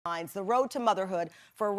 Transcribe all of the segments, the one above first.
The road to motherhood for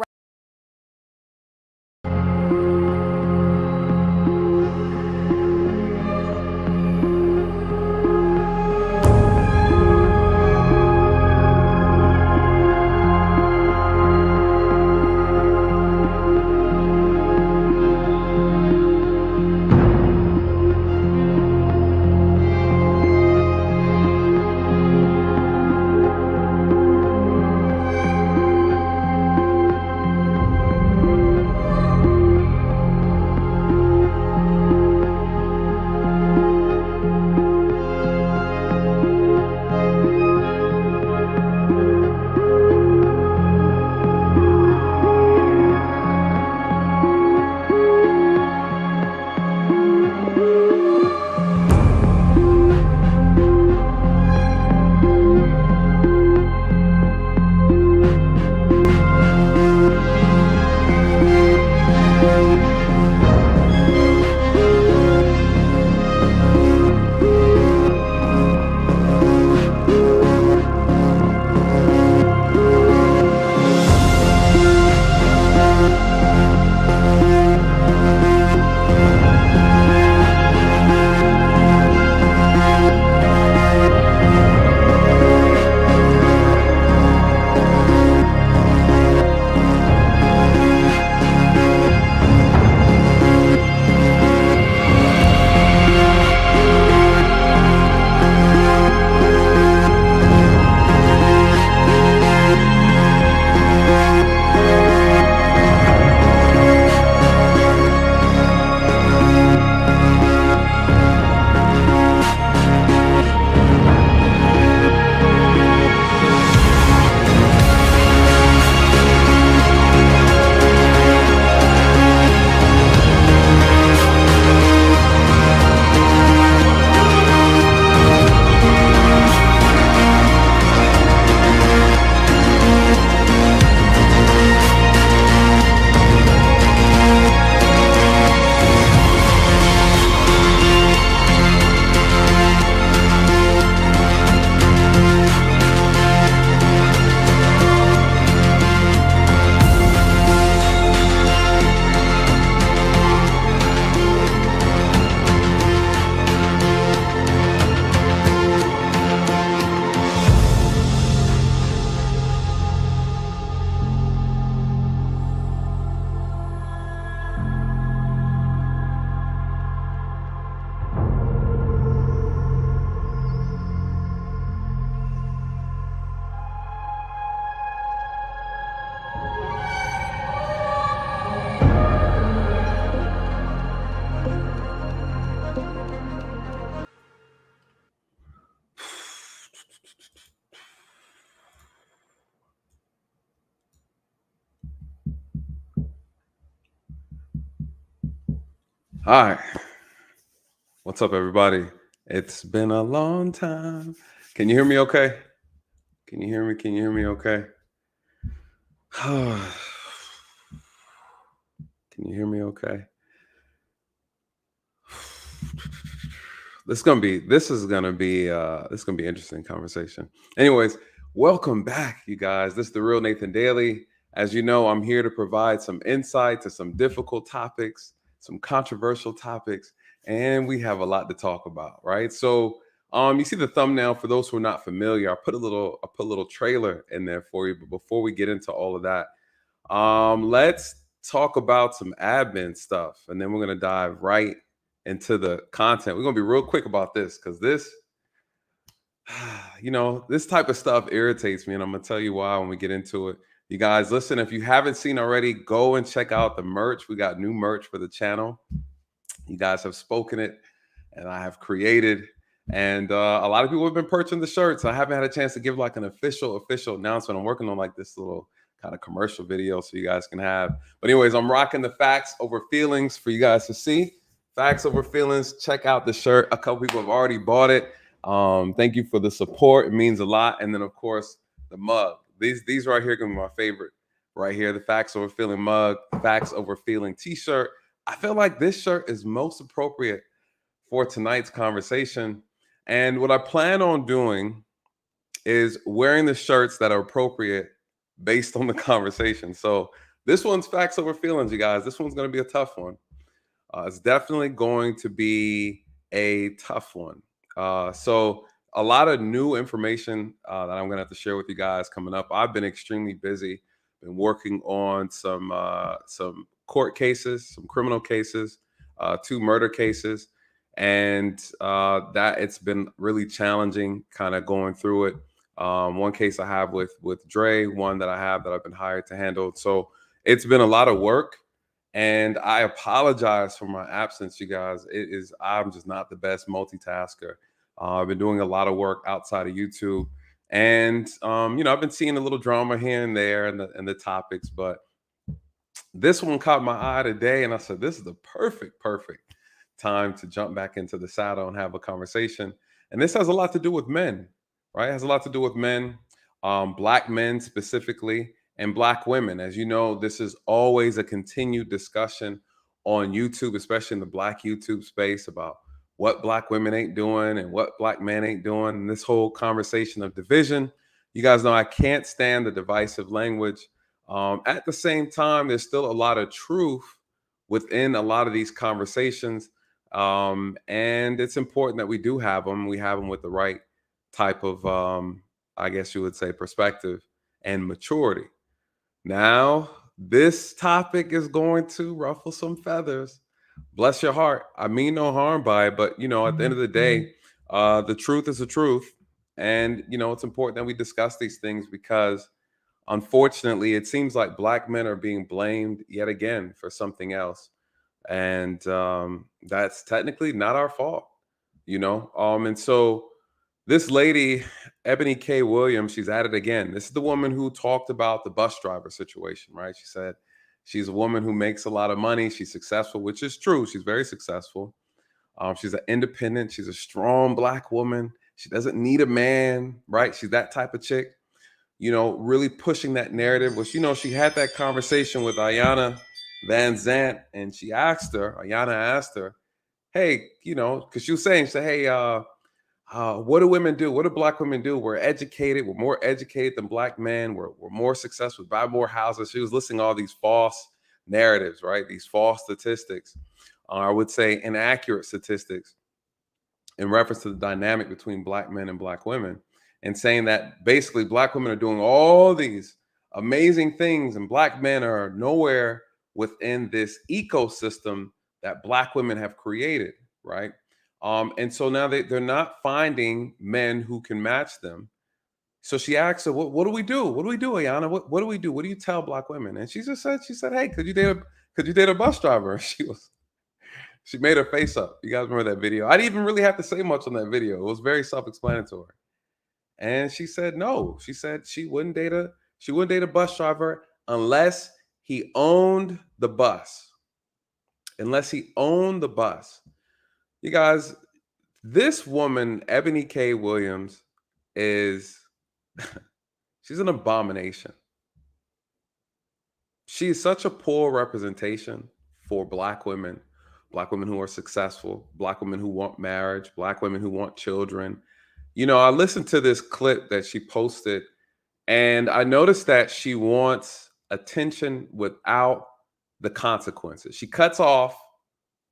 Hi, what's up, everybody? It's been a long time. Can you hear me okay? Can you hear me? Can you hear me okay? Can you hear me okay? This is gonna be interesting conversation. Anyways, welcome back, you guys. This is the Real Nathan Daily. As you know, I'm here to provide some insight to some difficult topics, some controversial topics, and we have a lot to talk about, right? So, you see the thumbnail. For those who are not familiar, I put a little trailer in there for you. But before we get into all of that, let's talk about some admin stuff, and then we're gonna dive right into the content. We're gonna be real quick about this because this, this type of stuff irritates me, and I'm gonna tell you why when we get into it. You guys, listen, if you haven't seen already, go and check out the merch. We got new merch for the channel. You guys have spoken it, and I have created. And a lot of people have been purchasing the shirts. I haven't had a chance to give like an official announcement. I'm working on like this little kind of commercial video so you guys can have. But anyways, I'm rocking the facts over feelings for you guys to see. Facts over feelings. Check out the shirt. A couple people have already bought it. Thank you for the support. It means a lot. And then of course the mug. These right here can be my favorite. Right here, the Facts Over Feeling mug, Facts Over Feeling t-shirt. I feel like this shirt is most appropriate for tonight's conversation. And what I plan on doing is wearing the shirts that are appropriate based on the conversation. So this one's facts over feelings, you guys. This one's going to be a tough one. It's definitely going to be a tough one. So a lot of new information that I'm going to have to share with you guys coming up. I've been extremely busy, been working on some court cases, some criminal cases, 2 murder cases, and that it's been really challenging, kind of going through it. One case I have with Dre, one that I have that I've been hired to handle. So it's been a lot of work, and I apologize for my absence, you guys. I'm just not the best multitasker. I've been doing a lot of work outside of YouTube, and I've been seeing a little drama here and there in the topics, but this one caught my eye today, and I said, "This is the perfect time to jump back into the saddle and have a conversation." And this has a lot to do with men, right? It has a lot to do with men, Black men specifically, and Black women. As you know, this is always a continued discussion on YouTube, especially in the Black YouTube space, about what Black women ain't doing and what Black men ain't doing. And this whole conversation of division. You guys know I can't stand the divisive language. At the same time, there's still a lot of truth within a lot of these conversations. And it's important that we do have them. We have them with the right type of, I guess you would say, perspective and maturity. Now, this topic is going to ruffle some feathers. Bless your heart. I mean no harm by it, but at the end of the day, the truth is the truth. And it's important that we discuss these things because unfortunately, it seems like Black men are being blamed yet again for something else. And that's technically not our fault, And so this lady, Eboni K Williams, she's at it again. This is the woman who talked about the bus driver situation, right? She said she's a woman who makes a lot of money. She's successful, which is true. She's very successful. She's an independent. She's a strong Black woman. She doesn't need a man, right? She's that type of chick, really pushing that narrative. Was, she had that conversation with Ayanna Van Zant, and Ayanna asked her, hey, because she said, hey, what do women do? What do Black women do? We're educated. We're more educated than Black men. We're more successful. We buy more houses. She was listing all these false narratives, right? These false statistics. I would say inaccurate statistics in reference to the dynamic between Black men and Black women, and saying that basically Black women are doing all these amazing things and Black men are nowhere within this ecosystem that Black women have created, right? And so now they're not finding men who can match them. So she asked her, what do we do? What do we do, Ayanna? What do we do? What do you tell Black women? And she said, hey, could you date a bus driver? She made her face up. You guys remember that video? I didn't even really have to say much on that video. It was very self-explanatory. And she said no. She said she wouldn't date a bus driver unless he owned the bus. Unless he owned the bus. You guys, this woman, Eboni K Williams, she's an abomination. She is such a poor representation for Black women who are successful, Black women who want marriage, Black women who want children. I listened to this clip that she posted, and I noticed that she wants attention without the consequences. She cuts off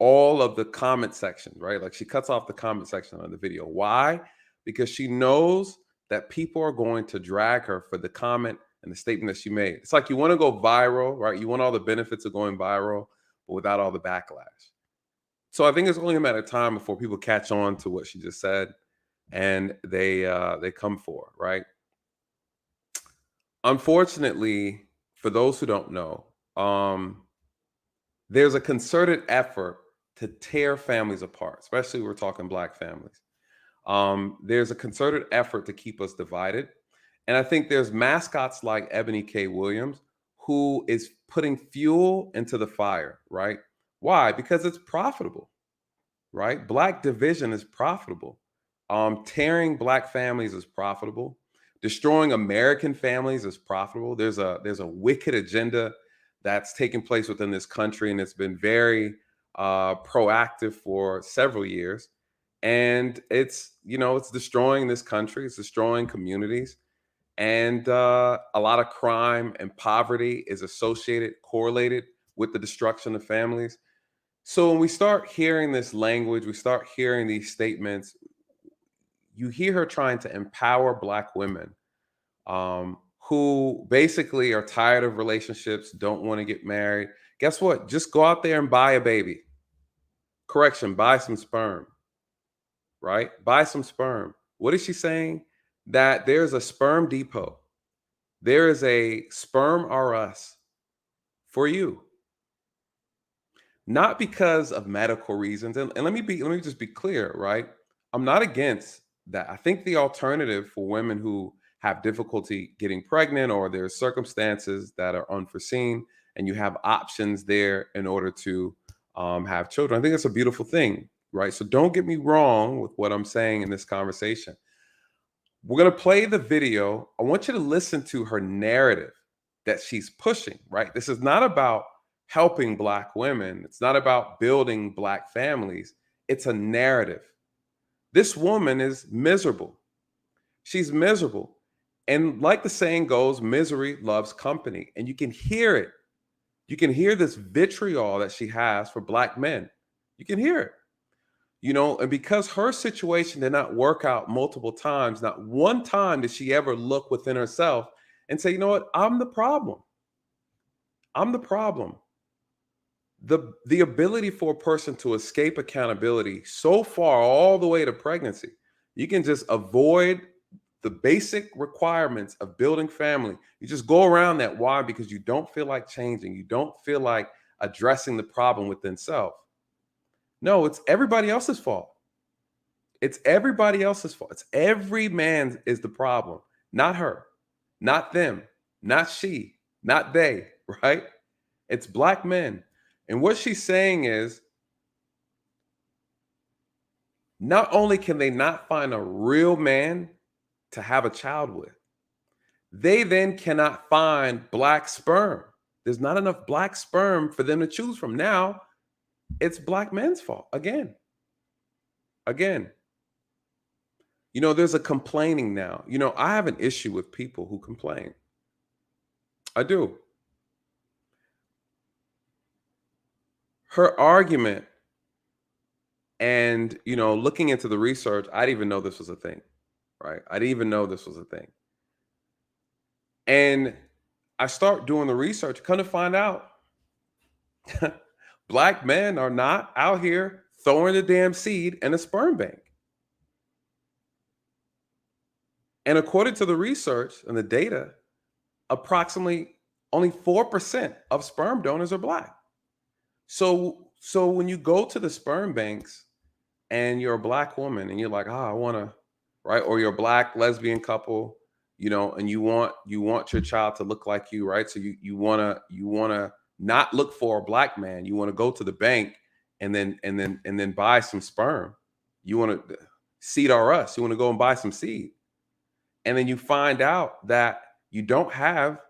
all of the comment section, right? Like she cuts off the comment section on the video. Why? Because she knows that people are going to drag her for the comment and the statement that she made. It's like you want to go viral, right? You want all the benefits of going viral, but without all the backlash. So I think it's only a matter of time before people catch on to what she just said, and they come for her, right? Unfortunately, for those who don't know, there's a concerted effort to tear families apart, especially we're talking Black families. There's a concerted effort to keep us divided. And I think there's mascots like Eboni K Williams who is putting fuel into the fire, right? Why? Because it's profitable, right? Black division is profitable. Tearing Black families is profitable. Destroying American families is profitable. There's a wicked agenda that's taking place within this country, and it's been very proactive for several years. And it's destroying this country. It's destroying communities. And a lot of crime and poverty is associated, correlated with the destruction of families. So when we start hearing this language, we start hearing these statements, you hear her trying to empower Black women who basically are tired of relationships, don't want to get married. Guess what? Just go out there and buy a baby. Correction, buy some sperm, right? Buy some sperm. What is she saying? That there's a sperm depot. There is a Sperm R Us for you. Not because of medical reasons. And let me just be clear, right? I'm not against that. I think the alternative for women who have difficulty getting pregnant, or there's circumstances that are unforeseen and you have options there in order to have children, I think it's a beautiful thing, right? So don't get me wrong with what I'm saying in this conversation. We're going to play the video. I want you to listen to her narrative that she's pushing, right? This is not about helping Black women. It's not about building Black families. It's a narrative. This woman is miserable. She's miserable. And like the saying goes, misery loves company. And you can hear it. You can hear this vitriol that she has for Black men. You can hear it. You know, and because her situation did not work out multiple times, not one time did she ever look within herself and say, you know what, I'm the problem. I'm the problem. The ability for a person to escape accountability so far, all the way to pregnancy, you can just avoid the basic requirements of building family. You just go around that. Why? Because you don't feel like changing. You don't feel like addressing the problem within self. No, it's everybody else's fault. It's everybody else's fault. It's every man is the problem, not her, not them, not she, not they, right? It's Black men. And what she's saying is, not only can they not find a real man to have a child with, they then cannot find Black sperm. There's not enough Black sperm for them to choose from. Now, it's Black men's fault again. Again. You know, there's a complaining now. You know, I have an issue with people who complain. I do. Her argument, and, you know, looking into the research, I didn't even know this was a thing, right? I didn't even know this was a thing. And I start doing the research, come to find out Black men are not out here throwing the damn seed in a sperm bank. And according to the research and the data, approximately only 4% of sperm donors are Black. So when you go to the sperm banks and you're a Black woman and you're like, I want to, right? Or you're a Black lesbian couple, you know, and you want your child to look like you, right? So you want to not look for a Black man. You want to go to the bank and then buy some sperm. You want to seed R Us. You want to go and buy some seed. And then you find out that you don't have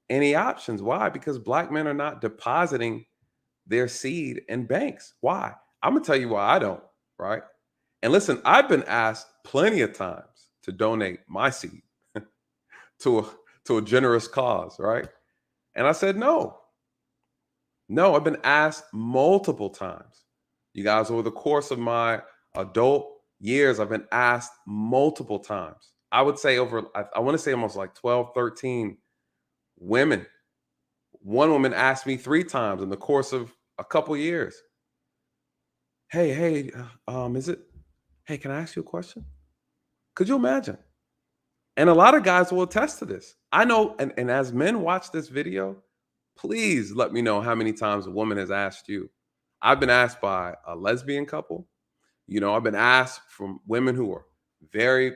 any options. Why? Because Black men are not depositing their seed in banks. Why? I'm gonna tell you why I don't, right? And listen, I've been asked plenty of times to donate my seed to a generous cause, right? And I said no. No, I've been asked multiple times. You guys, over the course of my adult years, I've been asked multiple times. I would say I want to say almost like 12, 13 women. One woman asked me 3 times in the course of a couple years. Hey, can I ask you a question? Could you imagine? And a lot of guys will attest to this. I know, and as men watch this video, please let me know how many times a woman has asked you. I've been asked by a lesbian couple. You know, I've been asked from women who are very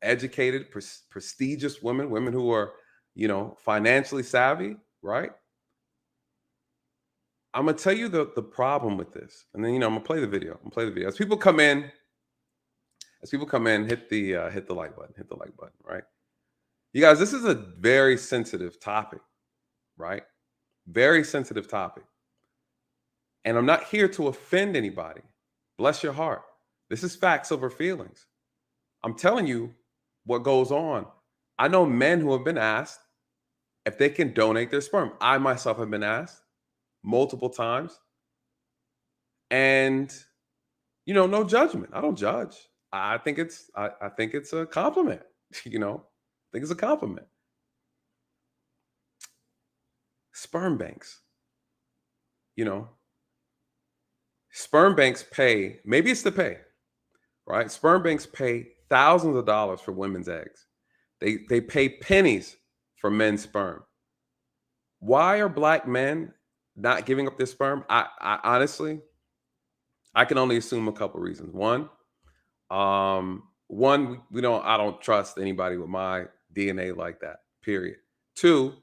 educated, prestigious women who are, you know, financially savvy, right? I'm gonna tell you the problem with this, and then, you know, I'm gonna play the video. As people come in, hit the like button, right? You guys, this is a very sensitive topic, right? Very sensitive topic. And I'm not here to offend anybody. Bless your heart. This is facts over feelings. I'm telling you what goes on. I know men who have been asked if they can donate their sperm. I myself have been asked multiple times. And, no judgment. I don't judge. I think it's a compliment. I think it's a compliment. Sperm banks, you know, sperm banks pay, maybe it's the pay, right? Sperm banks pay thousands of dollars for women's eggs. They pay pennies for men's sperm. Why are black men not giving up their sperm? I honestly, I can only assume a couple reasons. One, I don't trust anybody with my DNA like that. Period. Two,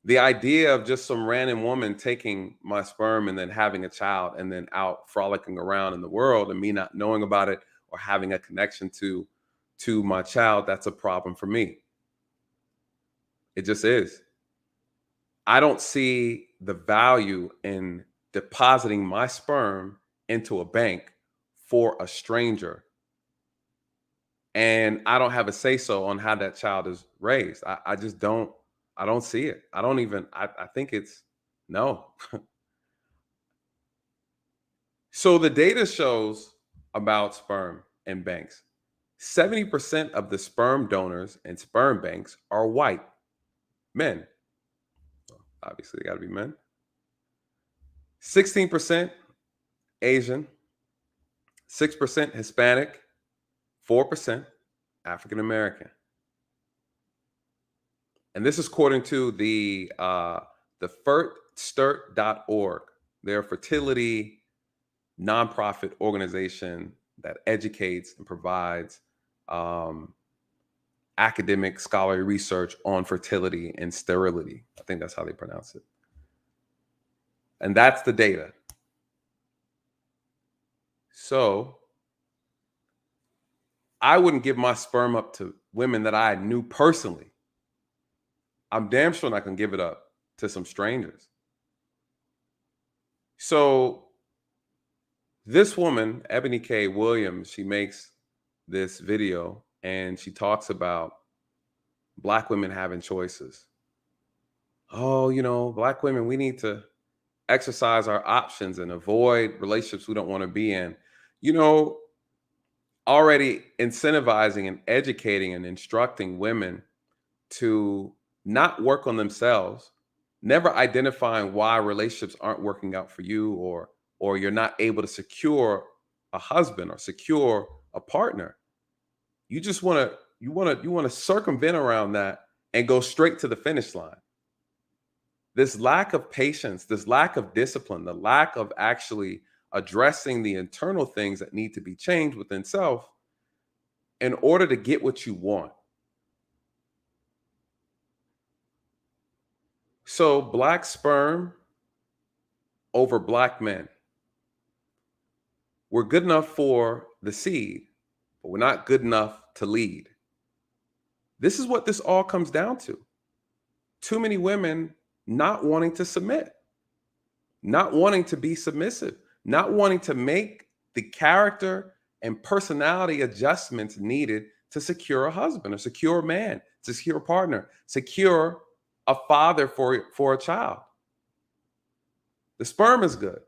the idea of just some random woman taking my sperm and then having a child and then out frolicking around in the world and me not knowing about it or having a connection to my child, that's a problem for me. It just is. I don't see the value in depositing my sperm into a bank for a stranger. And I don't have a say so on how that child is raised. I just don't, I don't see it. I think it's no. So the data shows about sperm and banks. 70% of the sperm donors and sperm banks are white men. Obviously, they got to be men. 16% Asian, 6% Hispanic, 4% African American. And this is according to the fertsturt.org. They're a fertility nonprofit organization that educates and provides academic scholarly research on fertility and sterility. I think that's how they pronounce it. And that's the data. So I wouldn't give my sperm up to women that I knew personally. I'm damn sure not going to give it up to some strangers. So this woman, Eboni K Williams, she makes this video and she talks about Black women having choices. Oh, Black women, we need to exercise our options and avoid relationships we don't want to be in. Already incentivizing and educating and instructing women to not work on themselves, never identifying why relationships aren't working out for you or you're not able to secure a husband or secure a partner. You just want to circumvent around that and go straight to the finish line. This lack of patience, this lack of discipline, the lack of actually addressing the internal things that need to be changed within self in order to get what you want. So Black sperm over Black men. We're good enough for the seed, but we're not good enough to lead. This is what this all comes down to. Too many women not wanting to submit, not wanting to be submissive, not wanting to make the character and personality adjustments needed to secure a husband, or secure a man, to secure a partner, secure a father for a child. The sperm is good.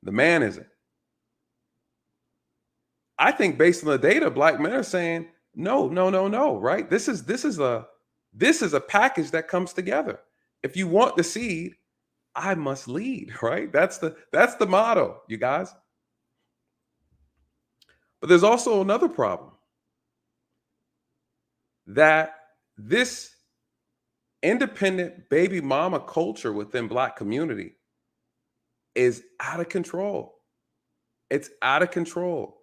The man isn't. I think based on the data, Black men are saying, no, right? This is a package that comes together. If you want the seed, I must lead, right? That's the motto, you guys. But there's also another problem, that this independent baby mama culture within Black community is out of control. It's out of control.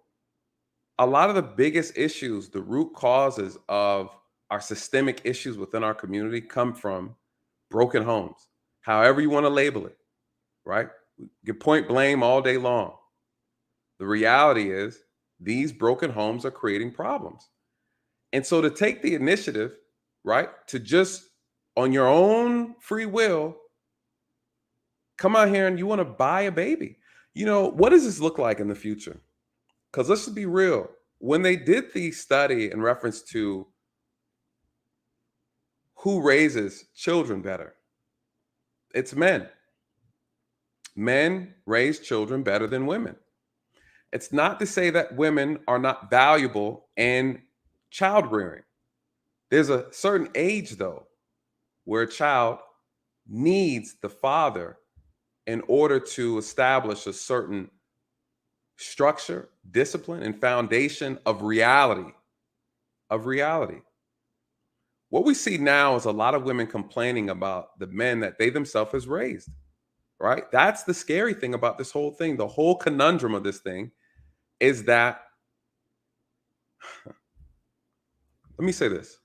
A lot of the biggest issues, the root causes of our systemic issues within our community come from broken homes, however you want to label it, right? You can point blame all day long. The reality is these broken homes are creating problems. And so to take the initiative, right, to just on your own free will, come out here and you want to buy a baby. What does this look like in the future? Because let's just be real. When they did the study in reference to Who raises children better? It's men. Men raise children better than women. It's not to say that women are not valuable in child rearing. There's a certain age, though, where a child needs the father in order to establish a certain structure, discipline, and foundation of reality. Of reality. What we see now is a lot of women complaining about the men that they themselves has raised, right? That's the scary thing about this whole thing. The whole conundrum of this thing is that, let me say this.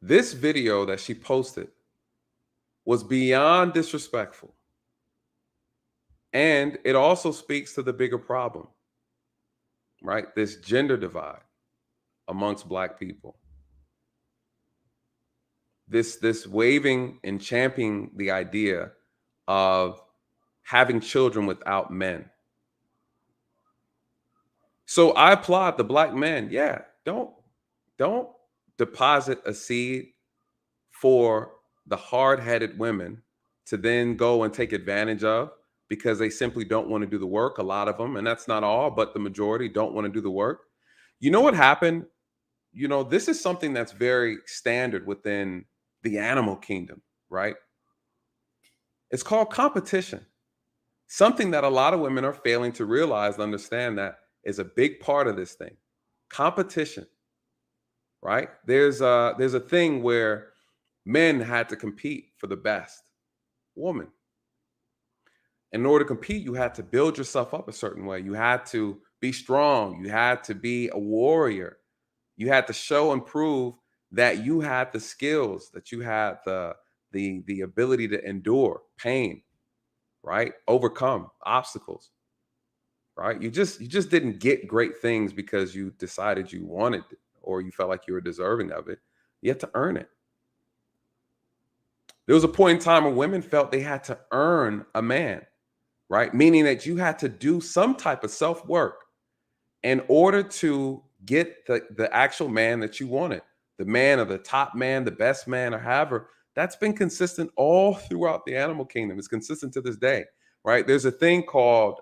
This video that she posted was beyond disrespectful. And it also speaks to the bigger problem, right? This gender divide amongst Black people. This waving and championing the idea of having children without men. So I applaud the Black men. Yeah, don't deposit a seed for the hard-headed women to then go and take advantage of because they simply don't want to do the work. A lot of them, and that's not all, but the majority don't want to do the work. You know what happened? You know, this is something that's very standard within the animal kingdom, right? It's called competition. Something that a lot of women are failing to realize and understand that is a big part of this thing. Competition, right? There's a thing where men had to compete for the best woman. In order to compete, you had to build yourself up a certain way. You had to be strong. You had to be a warrior. You had to show and prove that you had the skills, that you had the ability to endure pain, right? Overcome obstacles, right? You just didn't get great things because you decided you wanted it or you felt like you were deserving of it. You had to earn it. There was a point in time where women felt they had to earn a man, right? Meaning that you had to do some type of self-work in order to get the actual man that you wanted, the man or the top man, the best man, or however. That's been consistent all throughout the animal kingdom. It's consistent to this day, right? There's a thing called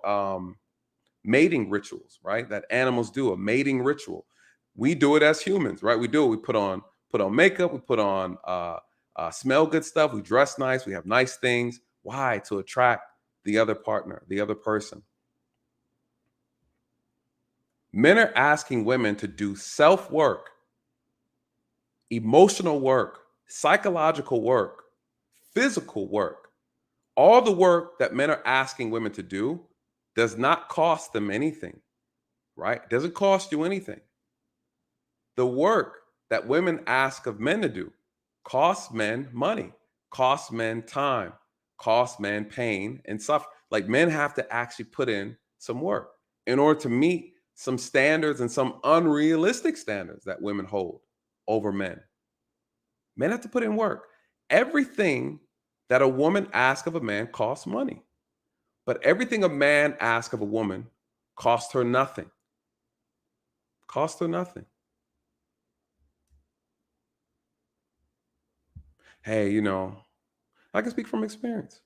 mating rituals, right? That animals do, a mating ritual. We do it as humans, right? We do it. We put on makeup. We put on smell good stuff. We dress nice. We have nice things. Why? To attract the other partner, the other person. Men are asking women to do self-work, emotional work, psychological work, physical work. All the work that men are asking women to do does not cost them anything, right? It doesn't cost you anything. The work that women ask of men to do costs men money, costs men time, costs men pain and suffering. Like men have to actually put in some work in order to meet some standards and some unrealistic standards that women hold over men. Men have to put in work. Everything that a woman asks of a man costs money, but everything a man asks of a woman costs her nothing. Costs her nothing. Hey, you know, I can speak from experience.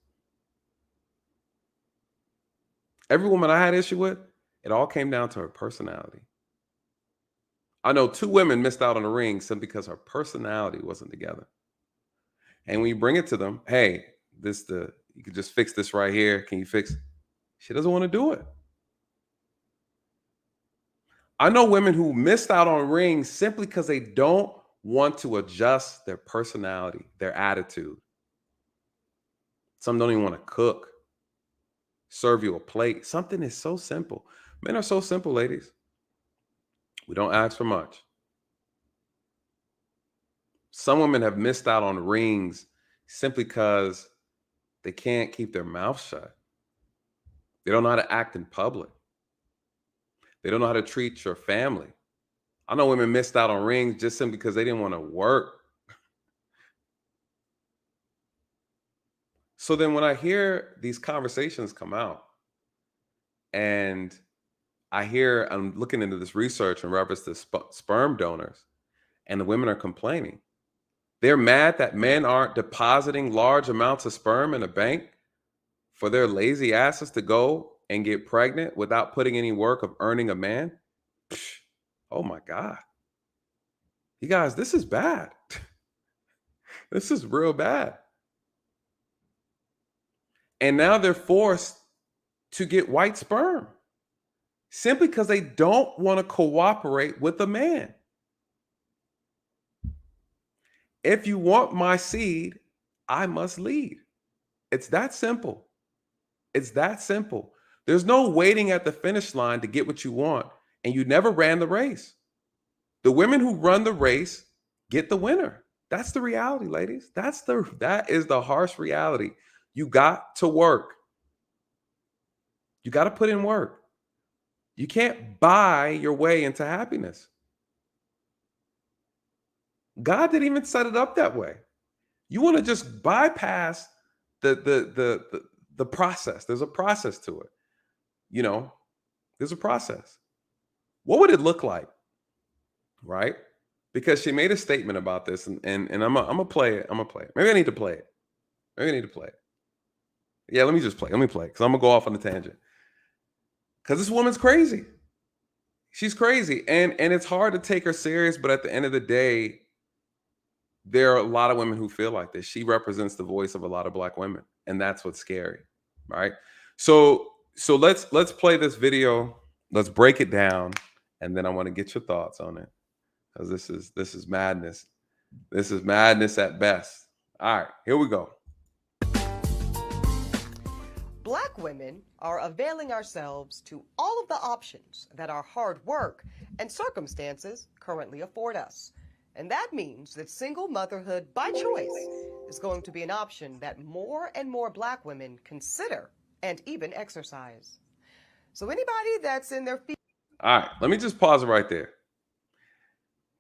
Every woman I had issue with, it all came down to her personality. I know 2 women missed out on a ring simply because her personality wasn't together. And when you bring it to them, hey, you can just fix this right here. Can you fix? She doesn't want to do it. I know women who missed out on rings simply because they don't want to adjust their personality, their attitude. Some don't even want to cook, serve you a plate. Something is so simple. Men are so simple, ladies. We don't ask for much. Some women have missed out on rings simply because they can't keep their mouth shut. They don't know how to act in public. They don't know how to treat your family. I know women missed out on rings just simply because they didn't want to work. So then when I hear these conversations come out and I'm looking into this research in reference to sperm donors, and the women are complaining. They're mad that men aren't depositing large amounts of sperm in a bank for their lazy asses to go and get pregnant without putting any work of earning a man. Psh, oh my God. You guys, this is bad. This is real bad. And now they're forced to get white sperm simply because they don't want to cooperate with a man. If you want my seed, I must lead. It's that simple. It's that simple. There's no waiting at the finish line to get what you want, and you never ran the race. The women who run the race get the winner. That's the reality, ladies. That is the harsh reality. You got to work. You got to put in work. You can't buy your way into happiness. God didn't even set it up that way. You want to just bypass the process. There's a process to it. You know, there's a process. What would it look like? Right? Because she made a statement about this, and I'm gonna play it. I'm gonna play it. Maybe I need to play it. Maybe I need to play it. Yeah, let me just play. Let me play it because I'm gonna go off on a tangent. Because this woman's crazy. She's crazy, and it's hard to take her serious. But at the end of the day, there are a lot of women who feel like this. She represents the voice of a lot of Black women, and that's what's scary, right? So let's play this video. Let's break it down, and then I want to get your thoughts on it, because this is madness. This is madness at best. All right, here we go. Black women are availing ourselves to all of the options that our hard work and circumstances currently afford us. And that means that single motherhood by choice is going to be an option that more and more Black women consider and even exercise. So anybody that's in their feet. All right, let me just pause it right there.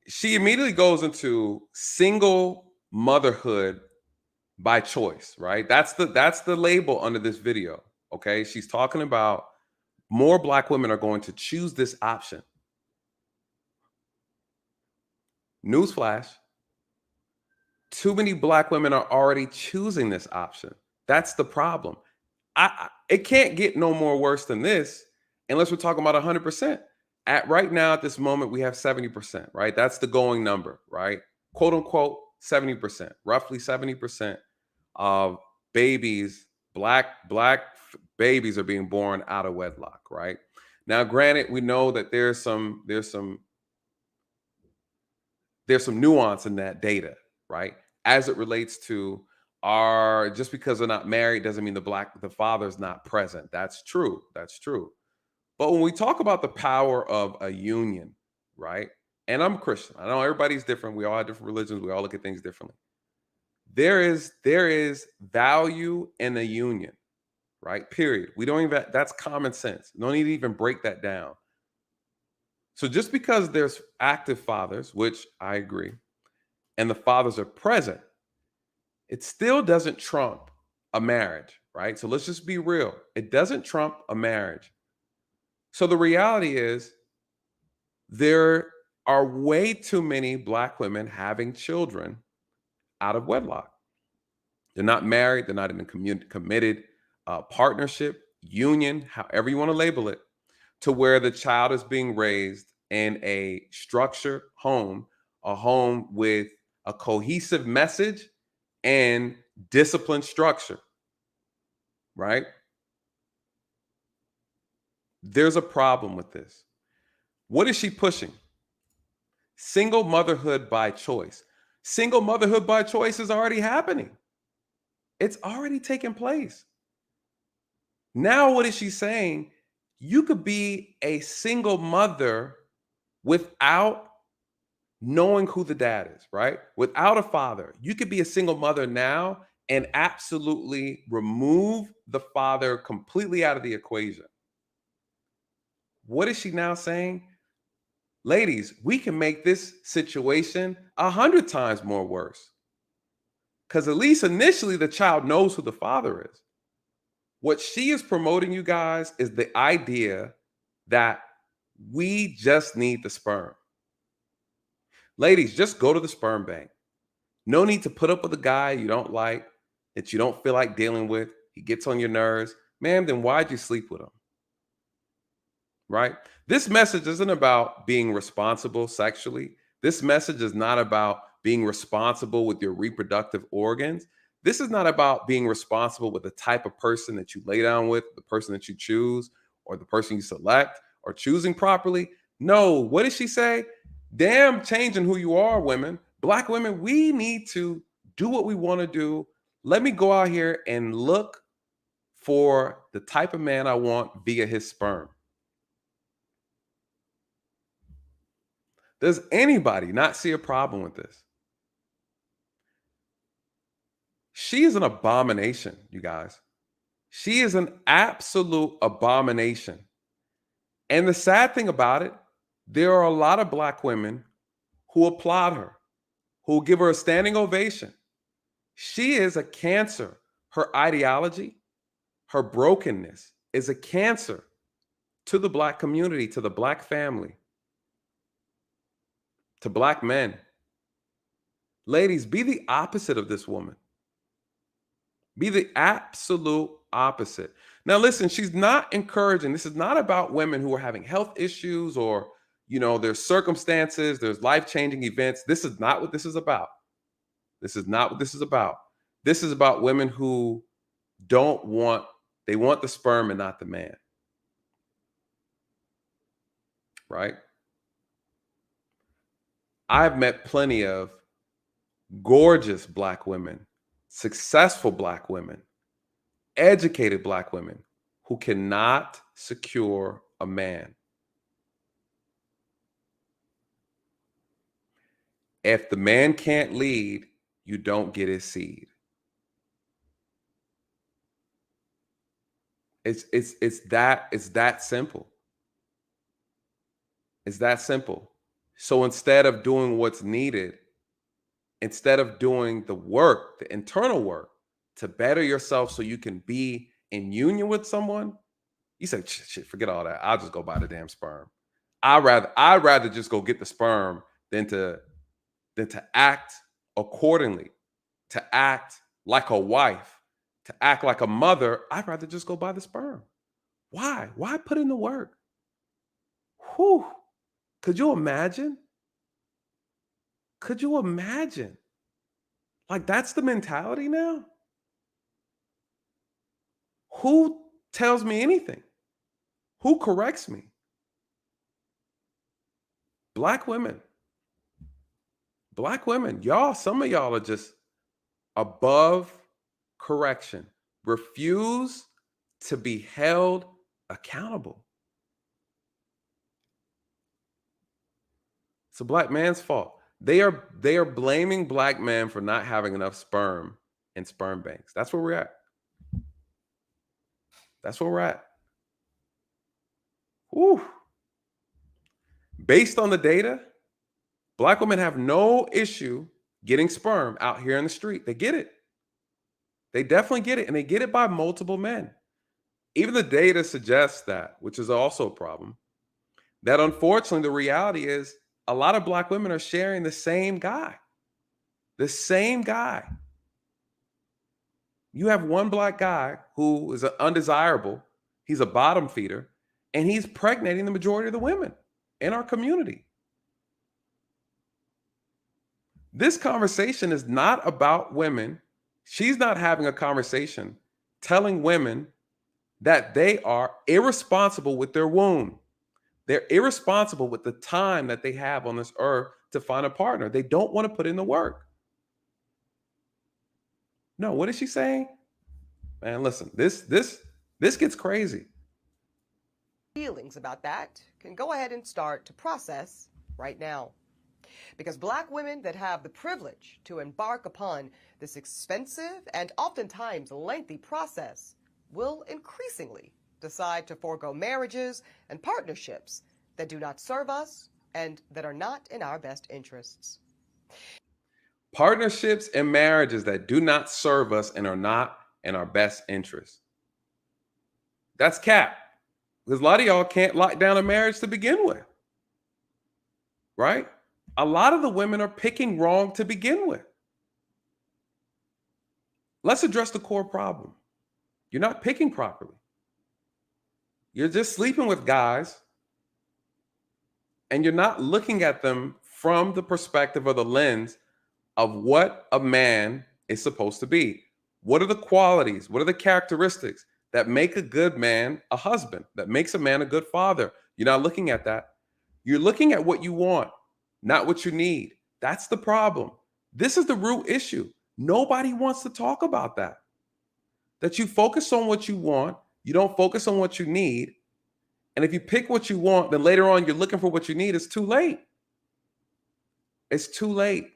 She immediately goes into single motherhood by choice, right? That's the label under this video. Okay. She's talking about more Black women are going to choose this option. Newsflash. Too many Black women are already choosing this option. That's the problem. It can't get no more worse than this unless we're talking about 100%. Right now, at this moment, we have 70%, right? That's the going number, right? Quote unquote, 70%, roughly 70% of babies, black babies are being born out of wedlock, right? Now, granted, we know that there's some nuance in that data, right? As it relates to just because they're not married doesn't mean the father's not present. That's true. That's true. But when we talk about the power of a union, right? And I'm Christian. I know everybody's different. We all have different religions. We all look at things differently. There is value in a union, right? Period. We don't even, that's common sense. No need to even break that down. So just because there's active fathers, which I agree, and the fathers are present, it still doesn't trump a marriage, right? So let's just be real. It doesn't trump a marriage. So the reality is there are way too many Black women having children out of wedlock. They're not married. They're not in a committed partnership, union, however you want to label it, to where the child is being raised in a structured home, a home with a cohesive message and disciplined structure, right? There's a problem with this. What is she pushing? Single motherhood by choice. Single motherhood by choice is already happening. It's already taking place. Now, what is she saying? You could be a single mother without knowing who the dad is, right? Without a father. You could be a single mother now and absolutely remove the father completely out of the equation. What is she now saying? Ladies, we can make this situation 100 times more worse. Because at least initially the child knows who the father is. What she is promoting, you guys, is the idea that we just need the sperm. Ladies, just go to the sperm bank. No need to put up with a guy you don't like, that you don't feel like dealing with. He gets on your nerves. Ma'am, then why'd you sleep with him? Right? This message isn't about being responsible sexually. This message is not about being responsible with your reproductive organs. This is not about being responsible with the type of person that you lay down with, the person that you choose, or the person you select, or choosing properly. No, what did she say? Damn, changing who you are, women. Black women, we need to do what we want to do. Let me go out here and look for the type of man I want via his sperm. Does anybody not see a problem with this? She is an abomination, you guys. She is an absolute abomination. And the sad thing about it, there are a lot of Black women who applaud her, who give her a standing ovation. She is a cancer. Her ideology, her brokenness is a cancer to the Black community, to the Black family, to Black men. Ladies, be the opposite of this woman. Be the absolute opposite. Now, listen, she's not encouraging. This is not about women who are having health issues or, there's circumstances, there's life-changing events. This is not what this is about. This is not what this is about. This is about women who they want the sperm and not the man. Right? I've met plenty of gorgeous Black women, successful Black women, educated Black women who cannot secure a man. If the man can't lead, you don't get his seed. It's that simple. It's that simple. So instead of doing what's needed, instead of doing the work, the internal work to better yourself so you can be in union with someone, you say, shit, forget all that. I'll just go buy the damn sperm. I'd rather just go get the sperm than to act accordingly, to act like a wife, to act like a mother. I'd rather just go buy the sperm. Why? Why put in the work? Whew. Could you imagine? Could you imagine? Like, that's the mentality now? Who tells me anything? Who corrects me? Black women. Black women. Y'all, some of y'all are just above correction. Refuse to be held accountable. It's a Black man's fault. They are blaming Black men for not having enough sperm in sperm banks. That's where we're at. That's where we're at. Whew. Based on the data, Black women have no issue getting sperm out here in the street. They get it. They definitely get it. And they get it by multiple men. Even the data suggests that, which is also a problem, that unfortunately the reality is a lot of Black women are sharing the same guy. The same guy. You have one Black guy who is undesirable. He's a bottom feeder, and he's pregnating the majority of the women in our community. This conversation is not about women. She's not having a conversation telling women that they are irresponsible with their womb. They're irresponsible with the time that they have on this earth to find a partner. They don't want to put in the work. No, what is she saying? Man, listen, this gets crazy. Feelings about that can go ahead and start to process right now. Because Black women that have the privilege to embark upon this expensive and oftentimes lengthy process will increasingly decide to forego marriages and partnerships that do not serve us and that are not in our best interests. Partnerships and marriages that do not serve us and are not in our best interests. That's cap. Because a lot of y'all can't lock down a marriage to begin with. Right? A lot of the women are picking wrong to begin with. Let's address the core problem. You're not picking properly. You're just sleeping with guys and you're not looking at them from the perspective or the lens of what a man is supposed to be. What are the qualities? What are the characteristics that make a good man a husband, that makes a man a good father? You're not looking at that. You're looking at what you want, not what you need. That's the problem. This is the root issue. Nobody wants to talk about that. That you focus on what you want, you don't focus on what you need. And if you pick what you want, then later on you're looking for what you need, it's too late. It's too late.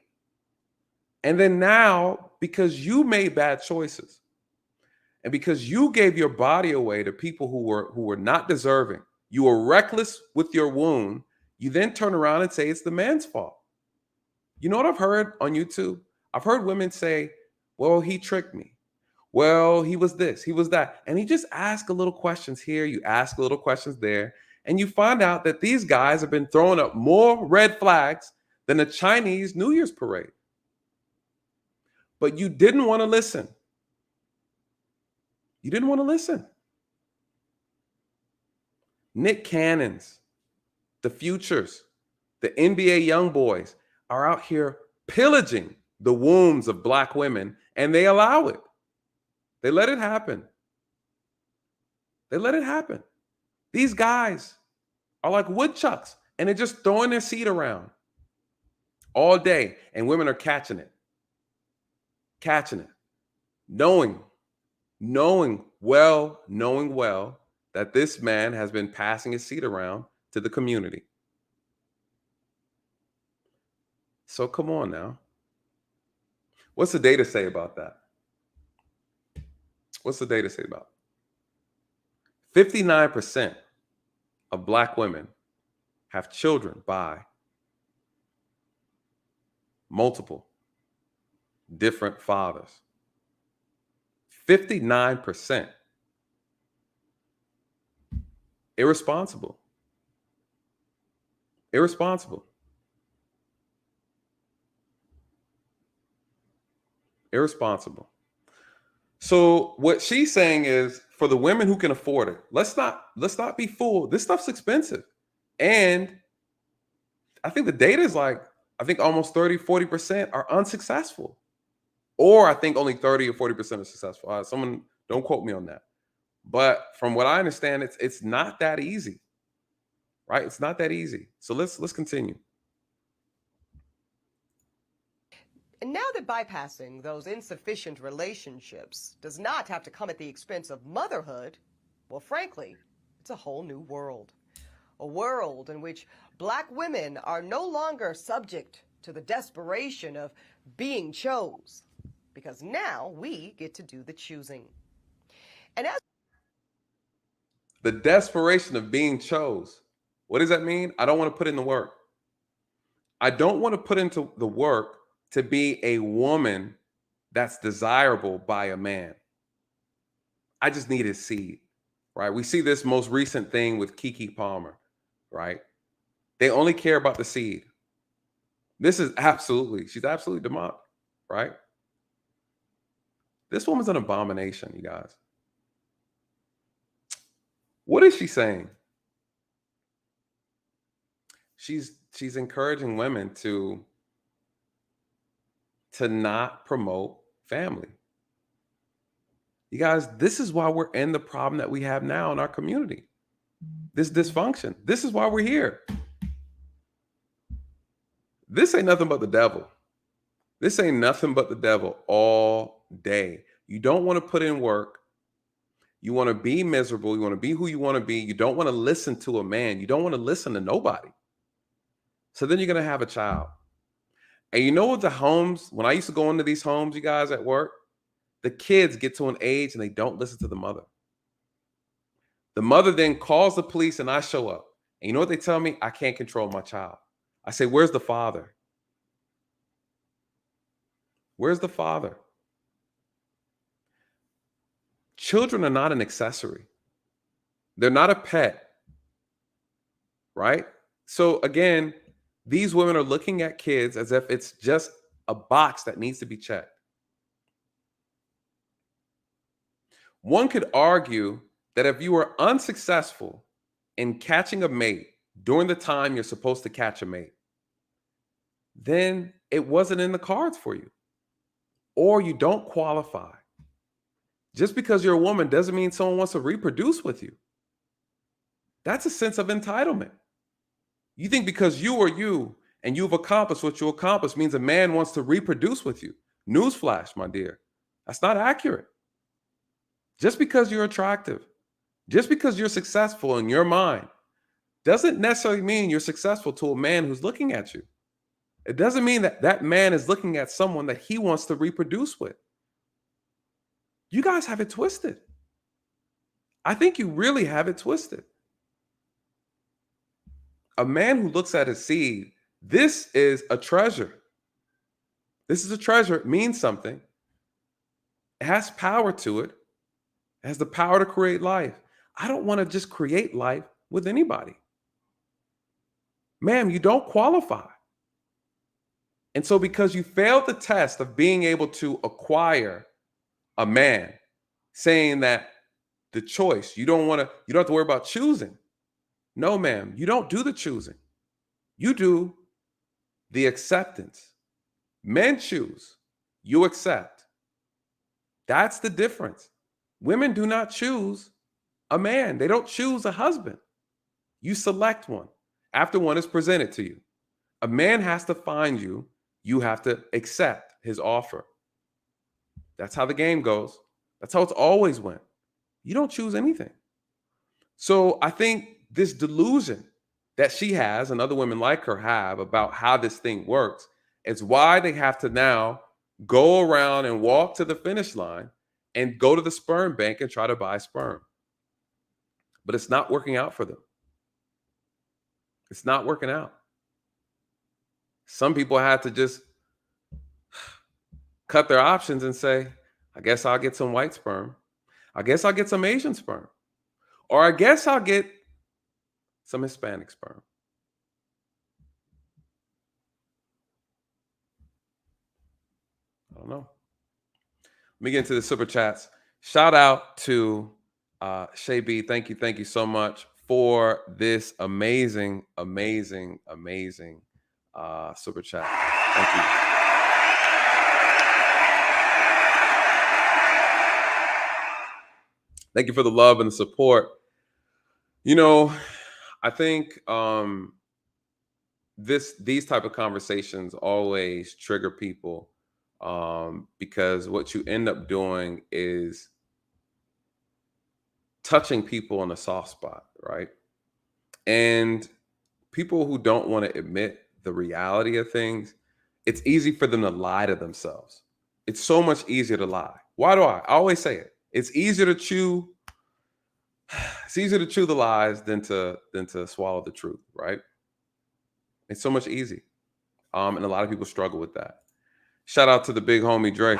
And then now, because you made bad choices and because you gave your body away to people who were not deserving, you were reckless with your wound, you then turn around and say it's the man's fault. You know what I've heard on YouTube? I've heard women say, well, he tricked me. Well, he was this, he was that. And he just ask a little questions here, you ask a little questions there, and you find out that these guys have been throwing up more red flags than the Chinese New Year's parade. But you didn't want to listen. You didn't want to listen. Nick Cannons, the Futures, the NBA young boys are out here pillaging the wombs of Black women, and they allow it. They let it happen. They let it happen. These guys are like woodchucks, and they're just throwing their seed around all day, and women are catching it. Catching it. Knowing well that this man has been passing his seed around to the community. So come on now. What's the data say about that? What's the data say about it? 59% of Black women have children by multiple different fathers. 59%. Irresponsible. Irresponsible. Irresponsible. So what she's saying is, for the women who can afford it, let's not be fooled. This stuff's expensive. And I think the data is like, I think almost 30-40% are unsuccessful. Or I think only 30 or 40% are successful. Someone don't quote me on that. But from what I understand, it's not that easy. Right? It's not that easy. So let's continue. And now that bypassing those insufficient relationships does not have to come at the expense of motherhood, well, frankly, it's a whole new world. A world in which Black women are no longer subject to the desperation of being chose, because now we get to do the choosing. And as the desperation of being chose, what does that mean? I don't want to put in the work. I don't want to put into the work to be a woman that's desirable by a man. I just need his seed, right? We see this most recent thing with Keke Palmer, right? They only care about the seed. This is she's absolutely demonic, right? This woman's an abomination, you guys. What is she saying? She's encouraging women to not promote family. You guys, this is why we're in the problem that we have now in our community. This dysfunction. This is why we're here. This ain't nothing but the devil. This ain't nothing but the devil all day. You don't want to put in work. You want to be miserable. You want to be who you want to be. You don't want to listen to a man. You don't want to listen to nobody. So then you're going to have a child. And you know what, the homes, when I used to go into these homes, you guys, at work, the kids get to an age and they don't listen to the mother. The mother then calls the police and I show up. And you know what they tell me? I can't control my child. I say, where's the father? Where's the father? Children are not an accessory. They're not a pet, right? So again, These women are looking at kids as if it's just a box that needs to be checked. One could argue that if you were unsuccessful in catching a mate during the time you're supposed to catch a mate, then it wasn't in the cards for you, or you don't qualify. Just because you're a woman doesn't mean someone wants to reproduce with you. That's a sense of entitlement. You think because you are you and you've accomplished what you accomplished means a man wants to reproduce with you. Newsflash, my dear. That's not accurate. Just because you're attractive, just because you're successful in your mind, doesn't necessarily mean you're successful to a man who's looking at you. It doesn't mean that that man is looking at someone that he wants to reproduce with. You guys have it twisted. I think you really have it twisted. A man who looks at his seed, this is a treasure. This is a treasure. It means something. It has power to it. It has the power to create life. I don't want to just create life with anybody. Ma'am, you don't qualify. And so because you failed the test of being able to acquire a man, saying that the choice, you don't have to worry about choosing. No, ma'am, you don't do the choosing. You do the acceptance. Men choose, you accept. That's the difference. Women do not choose a man. They don't choose a husband. You select one after one is presented to you. A man has to find you. You have to accept his offer. That's how the game goes. That's how it's always went. You don't choose anything. So I think this delusion that she has and other women like her have about how this thing works is why they have to now go around and walk to the finish line and go to the sperm bank and try to buy sperm. But it's not working out for them. It's not working out. Some people had to just cut their options and say, I guess I'll get some white sperm. I guess I'll get some Asian sperm. Or I guess I'll get some Hispanic sperm. I don't know. Let me get into the super chats. Shout out to Shay B. Thank you so much for this amazing super chat. Thank you. Thank you for the love and the support. You know, I think these type of conversations always trigger people because what you end up doing is touching people on a soft spot, right? And people who don't want to admit the reality of things, it's easy for them to lie to themselves. It's so much easier to lie. Why do I always say it? It's easier to chew. It's easier to chew the lies than to swallow the truth, right? It's so much easier. And a lot of people struggle with that. Shout out to the big homie Dre.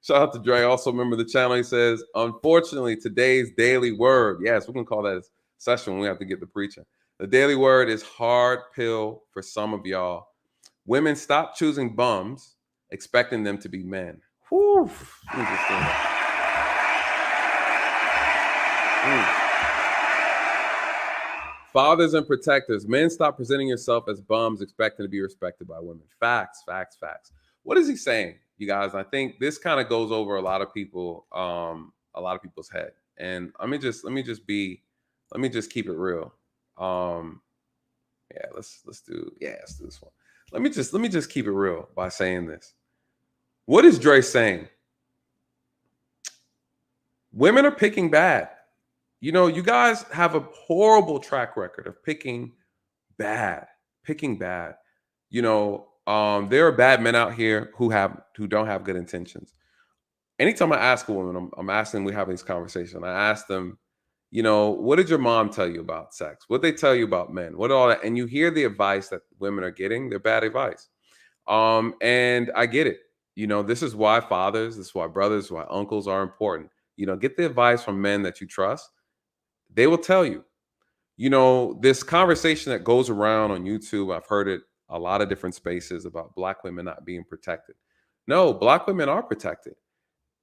Shout out to Dre. Also, remember the channel. He says, unfortunately, today's daily word. Yes, we're going to call that a session when we have to get the preaching. The daily word is hard pill for some of y'all. Women, stop choosing bums, expecting them to be men. Whew. Fathers and protectors. Men, stop presenting yourself as bums, expecting to be respected by women. Facts. What is he saying, you guys? I think this kind of goes over a lot of people's head. And let me just keep it real. Let's do this one. Let me just keep it real by saying this. What is Dre saying? Women are picking bad. You know, you guys have a horrible track record of picking bad. You know, there are bad men out here who don't have good intentions. Anytime I ask a woman, I'm asking, we have these conversations. I ask them, you know, what did your mom tell you about sex? What did they tell you about men? What all that? And you hear the advice that women are getting, they're bad advice. And I get it. You know, this is why fathers, this is why brothers, why uncles are important. Get the advice from men that you trust. They will tell you. This conversation that goes around on YouTube, I've heard it a lot of different spaces about Black women not being protected. No, Black women are protected.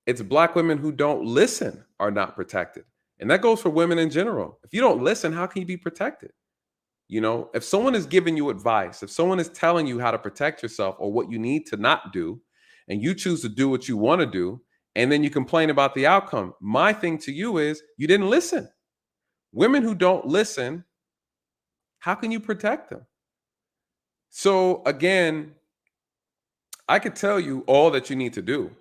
It's Black women who don't listen are not protected. And that goes for women in general. If you don't listen, how can you be protected? If someone is giving you advice, if someone is telling you how to protect yourself or what you need to not do, and you choose to do what you want to do, and then you complain about the outcome, my thing to you is you didn't listen. Women who don't listen, how can you protect them? So again, I could tell you all that you need to do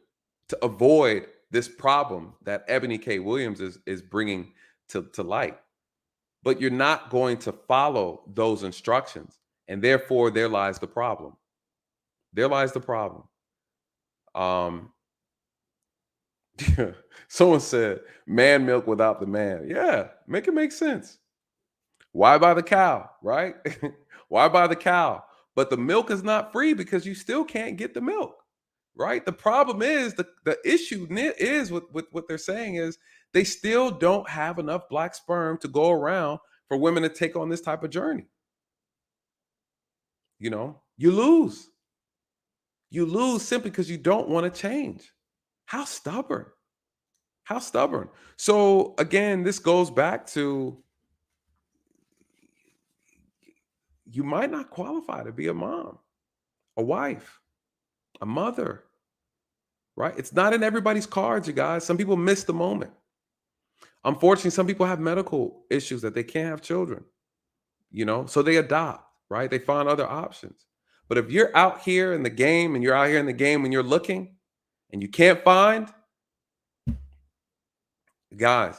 to avoid this problem that Eboni K Williams is bringing to light. But you're not going to follow those instructions. And therefore, there lies the problem. There lies the problem. Someone said, man milk without the man. Yeah, make it make sense. Why buy the cow, right? Why buy the cow? But the milk is not free because you still can't get the milk, right? The problem is, the issue is with what they're saying is they still don't have enough Black sperm to go around for women to take on this type of journey. You lose. You lose simply because you don't want to change. How stubborn. How stubborn. So again, this goes back to you might not qualify to be a mom, a wife, a mother, right? It's not in everybody's cards, you guys. Some people miss the moment. Unfortunately, some people have medical issues that they can't have children, so they adopt, right? They find other options. But if you're out here in the game and you're out here in the game when you're looking and you can't find, guys,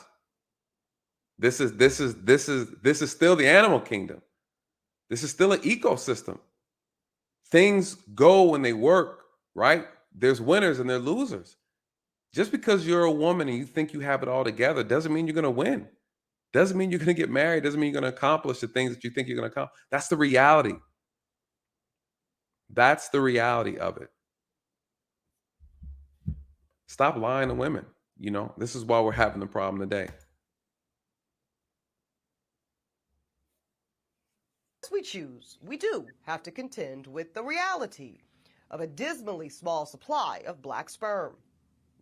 this is still the animal kingdom. This is still an ecosystem. Things go when they work, right? There's winners and there's losers. Just because you're a woman and you think you have it all together doesn't mean you're going to win. Doesn't mean you're going to get married. Doesn't mean you're going to accomplish the things that you think you're going to accomplish. That's the reality. That's the reality of it. Stop lying to women. This is why we're having the problem today. As we choose, we do have to contend with the reality of a dismally small supply of Black sperm.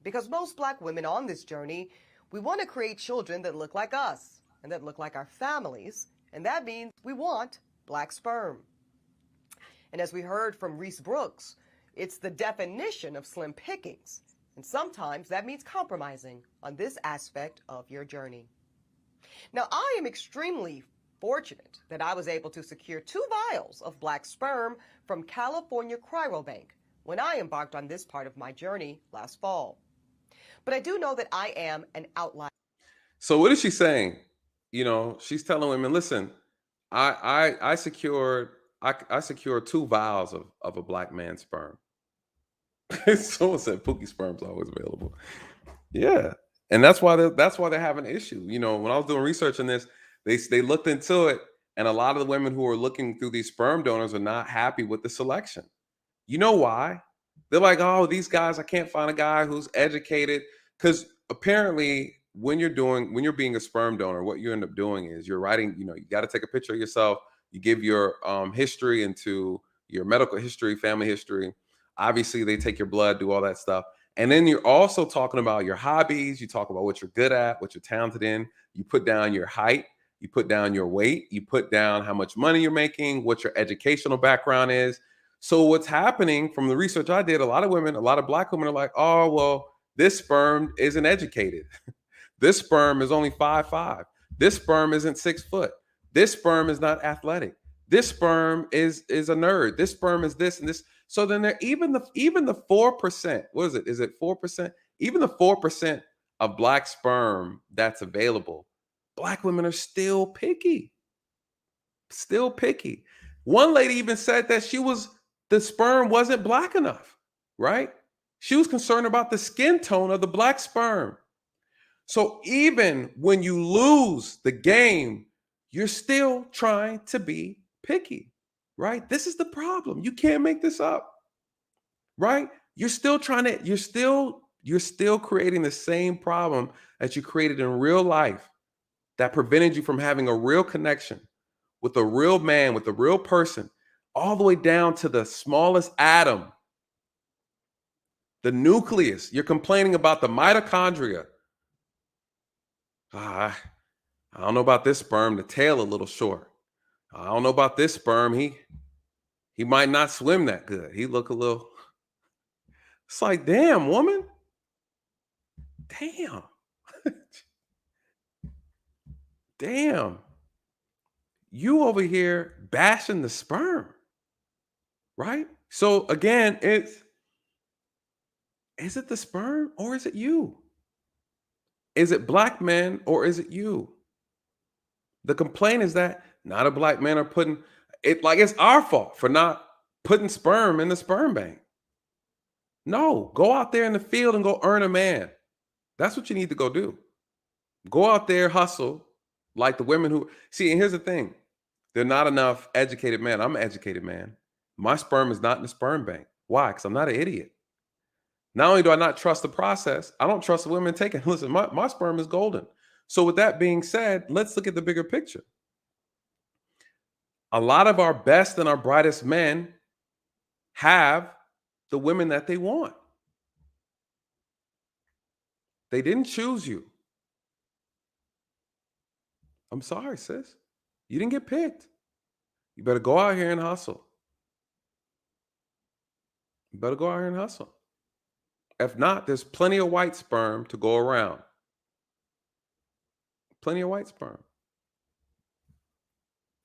Because most Black women on this journey, we want to create children that look like us and that look like our families, and that means we want Black sperm. And as we heard from Reese Brooks, it's the definition of slim pickings, and sometimes that means compromising on this aspect of your journey. Now, I am extremely fortunate that I was able to secure 2 vials of Black sperm from California Cryobank when I embarked on this part of my journey last fall. But I do know that I am an outlier. So what is she saying? She's telling women, listen, I secured 2 vials of a Black man's sperm. Someone said Pookie sperm's always available. Yeah. And that's why they're having an issue. When I was doing research on this, they looked into it, and a lot of the women who are looking through these sperm donors are not happy with the selection. You know why? They're like, oh, these guys, I can't find a guy who's educated. Because apparently when you're being a sperm donor, what you end up doing is you're writing, you got to take a picture of yourself. You give your history into your medical history, family history. Obviously, they take your blood, do all that stuff. And then you're also talking about your hobbies. You talk about what you're good at, what you're talented in. You put down your height. You put down your weight. You put down how much money you're making, what your educational background is. So what's happening from the research I did, a lot of Black women are like, oh, well, this sperm isn't educated. This sperm is only 5'5". This sperm isn't 6 foot. This sperm is not athletic. This sperm is a nerd. This sperm is this and this. So then even the 4%, what is it? Is it 4%? Even the 4% of Black sperm that's available, Black women are still picky. Still picky. One lady even said that the sperm wasn't Black enough, right? She was concerned about the skin tone of the Black sperm. So even when you lose the game, you're still trying to be picky, right? This is the problem. You can't make this up, right? You're still You're still creating the same problem that you created in real life that prevented you from having a real connection with a real man, with a real person, all the way down to the smallest atom, the nucleus. You're complaining about the mitochondria. Ah, I don't know about this sperm, the tail a little short. I don't know about this sperm. He might not swim that good. He look a little. It's like, damn, woman. Damn. Damn. You over here bashing the sperm, right? So again, is it the sperm or is it you? Is it black men or is it you? The complaint is that not a black men are putting it, like it's our fault for not putting sperm in the sperm bank. No, go out there in the field and go earn a man. That's what you need to go do. Go out there, hustle like the women who see. And here's the thing: there are not enough educated men. I'm an educated man. My sperm is not in the sperm bank. Why? Because I'm not an idiot. Not only do I not trust the process, I don't trust the women taking. Listen, my sperm is golden. So with that being said, let's look at the bigger picture. A lot of our best and our brightest men have the women that they want. They didn't choose you. I'm sorry, sis. You didn't get picked. You better go out here and hustle. You better go out here and hustle. If not, there's plenty of white sperm to go around. Plenty of white sperm.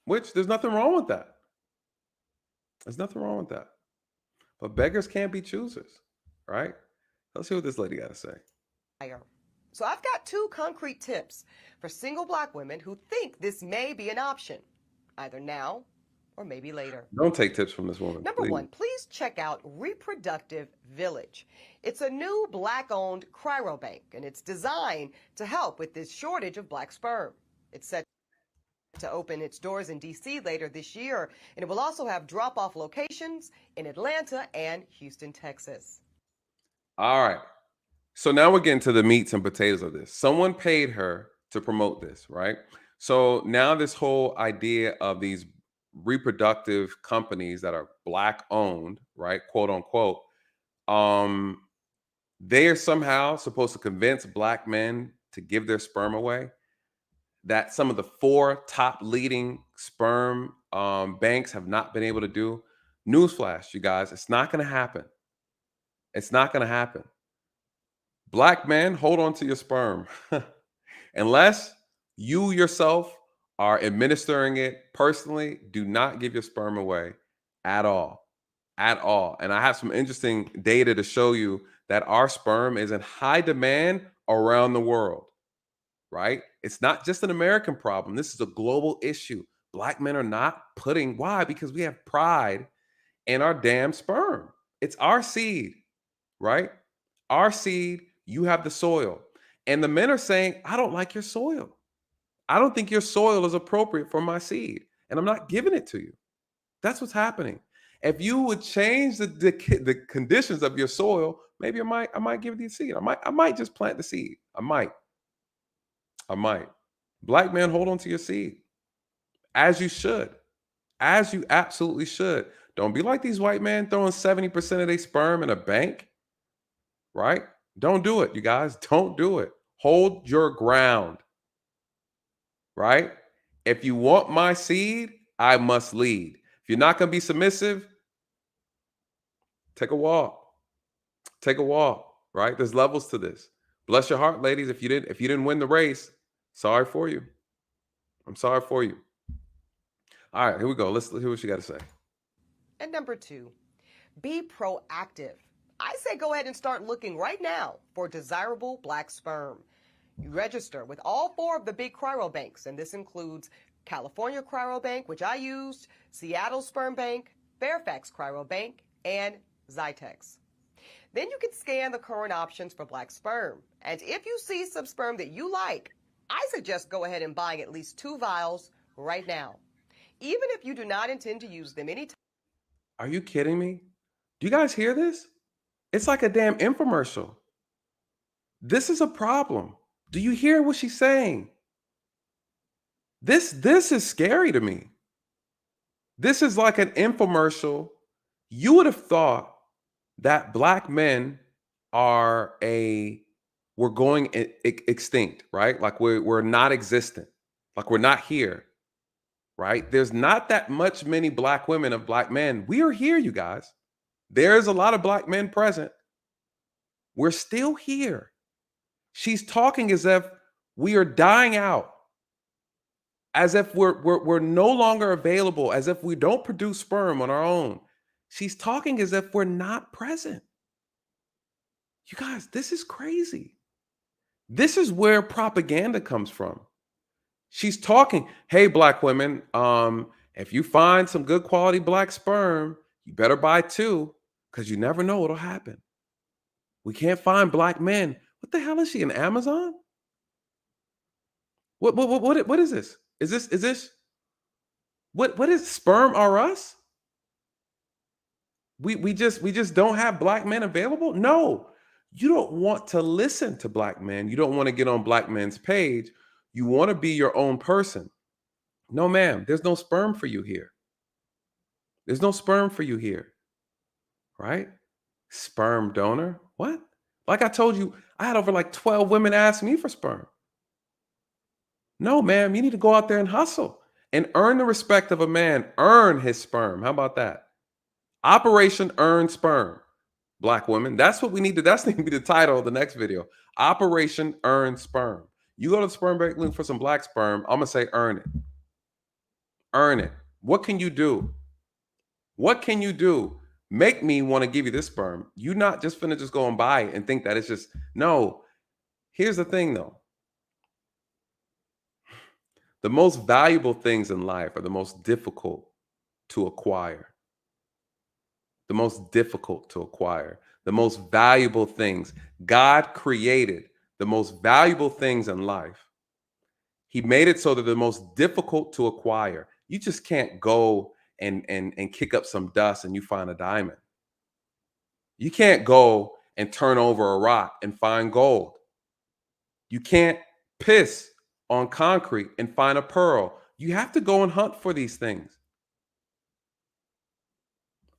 Which there's nothing wrong with that. There's nothing wrong with that. But beggars can't be choosers, right? Let's see what this lady got to say. So I've got 2 concrete tips for single black women who think this may be an option, either now or maybe later. Don't take tips from this woman. Number 1, please check out Reproductive Village. It's a new black-owned cryobank, and it's designed to help with this shortage of black sperm. It's set to open its doors in D.C. later this year, and it will also have drop-off locations in Atlanta and Houston, Texas. All right. So now we're getting to the meats and potatoes of this. Someone paid her to promote this, right? So now this whole idea of these reproductive companies that are black owned, right, quote unquote, they are somehow supposed to convince black men to give their sperm away. That some of the 4 top leading sperm banks have not been able to do. Newsflash, you guys, it's not going to happen. It's not going to happen. Black men, hold on to your sperm. Unless you yourself are administering it personally, do not give your sperm away at all. At all. And I have some interesting data to show you that our sperm is in high demand around the world, right? It's not just an American problem. This is a global issue. Black men are not putting, why? Because we have pride in our damn sperm. It's our seed, right? Our seed, you have the soil. And the men are saying, I don't like your soil. I don't think your soil is appropriate for my seed. And I'm not giving it to you. That's what's happening. If you would change the conditions of your soil, maybe I might give you the seed. I might just plant the seed. I might. Black man, hold on to your seed. As you should. As you absolutely should. Don't be like these white men throwing 70% of their sperm in a bank. Right? Don't do it, you guys. Don't do it. Hold your ground. Right? If you want my seed, I must lead. If you're not going to be submissive, take a walk. Take a walk, right? There's levels to this. Bless your heart, ladies. If you didn't win the race, sorry for you. I'm sorry for you. All right, here we go. Let's hear what you got to say. And number 2, be proactive. I say go ahead and start looking right now for desirable black sperm. You register with all 4 of the big cryobanks, and this includes California Cryobank, which I used, Seattle Sperm Bank, Fairfax Cryobank, and Zytex. Then you can scan the current options for black sperm. And if you see some sperm that you like, I suggest go ahead and buying at least 2 vials right now, even if you do not intend to use them anytime. Are you kidding me? Do you guys hear this? It's like a damn infomercial. This is a problem. Do you hear what she's saying? This is scary to me. This is like an infomercial. You would have thought that black men we're going extinct, right? Like we're not existent. Like we're not here, right? There's not that much many black women of black men. We are here, you guys. There's a lot of black men present. We're still here. She's talking as if we are dying out, as if we're no longer available, as if we don't produce sperm on our own. She's talking as if we're not present. You guys, this is crazy. This is where propaganda comes from. She's talking, hey, black women, if you find some good quality black sperm, you better buy two, because you never know what'll happen. We can't find black men. What the hell is she, an Amazon? What is this? Is this what is Sperm R Us? We just don't have black men available? No. You don't want to listen to black men. You don't want to get on black men's page. You want to be your own person. No, ma'am, there's no sperm for you here. There's no sperm for you here. Right? Sperm donor? What? Like I told you, I had over like 12 women ask me for sperm. No, ma'am, you need to go out there and hustle and earn the respect of a man. Earn his sperm. How about that? Operation Earn Sperm. Black women. That's what we need to, that's going to be the title of the next video. Operation Earn Sperm. You go to the sperm bank link for some black sperm, I'm going to say earn it. Earn it. What can you do? What can you do? Make me want to give you this sperm. You not just finna just go and buy it and think that it's just, no. Here's the thing though. The most valuable things in life are the most difficult to acquire. The most difficult to acquire. The most valuable things. God created the most valuable things in life. He made it so that they're the most difficult to acquire. You just can't go and kick up some dust and you find a diamond. You can't go and turn over a rock and find gold. You can't piss on concrete and find a pearl. You have to go and hunt for these things.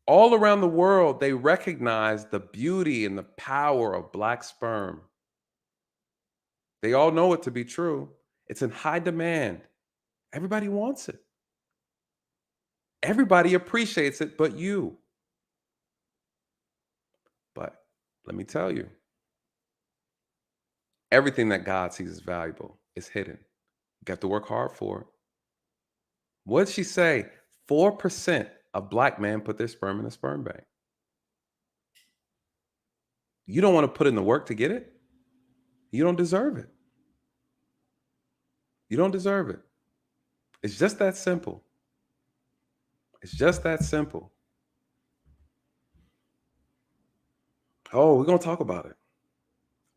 All around the world, they recognize the beauty and the power of black sperm. They all know it to be true. It's in high demand. Everybody wants it. Everybody appreciates it but you. But let me tell you, everything that God sees as valuable is hidden. You have to work hard for it. What did she say? 4% of black men put their sperm in a sperm bank. You don't want to put in the work to get it? You don't deserve it. You don't deserve it. It's just that simple. It's just that simple. Oh, we're going to talk about it.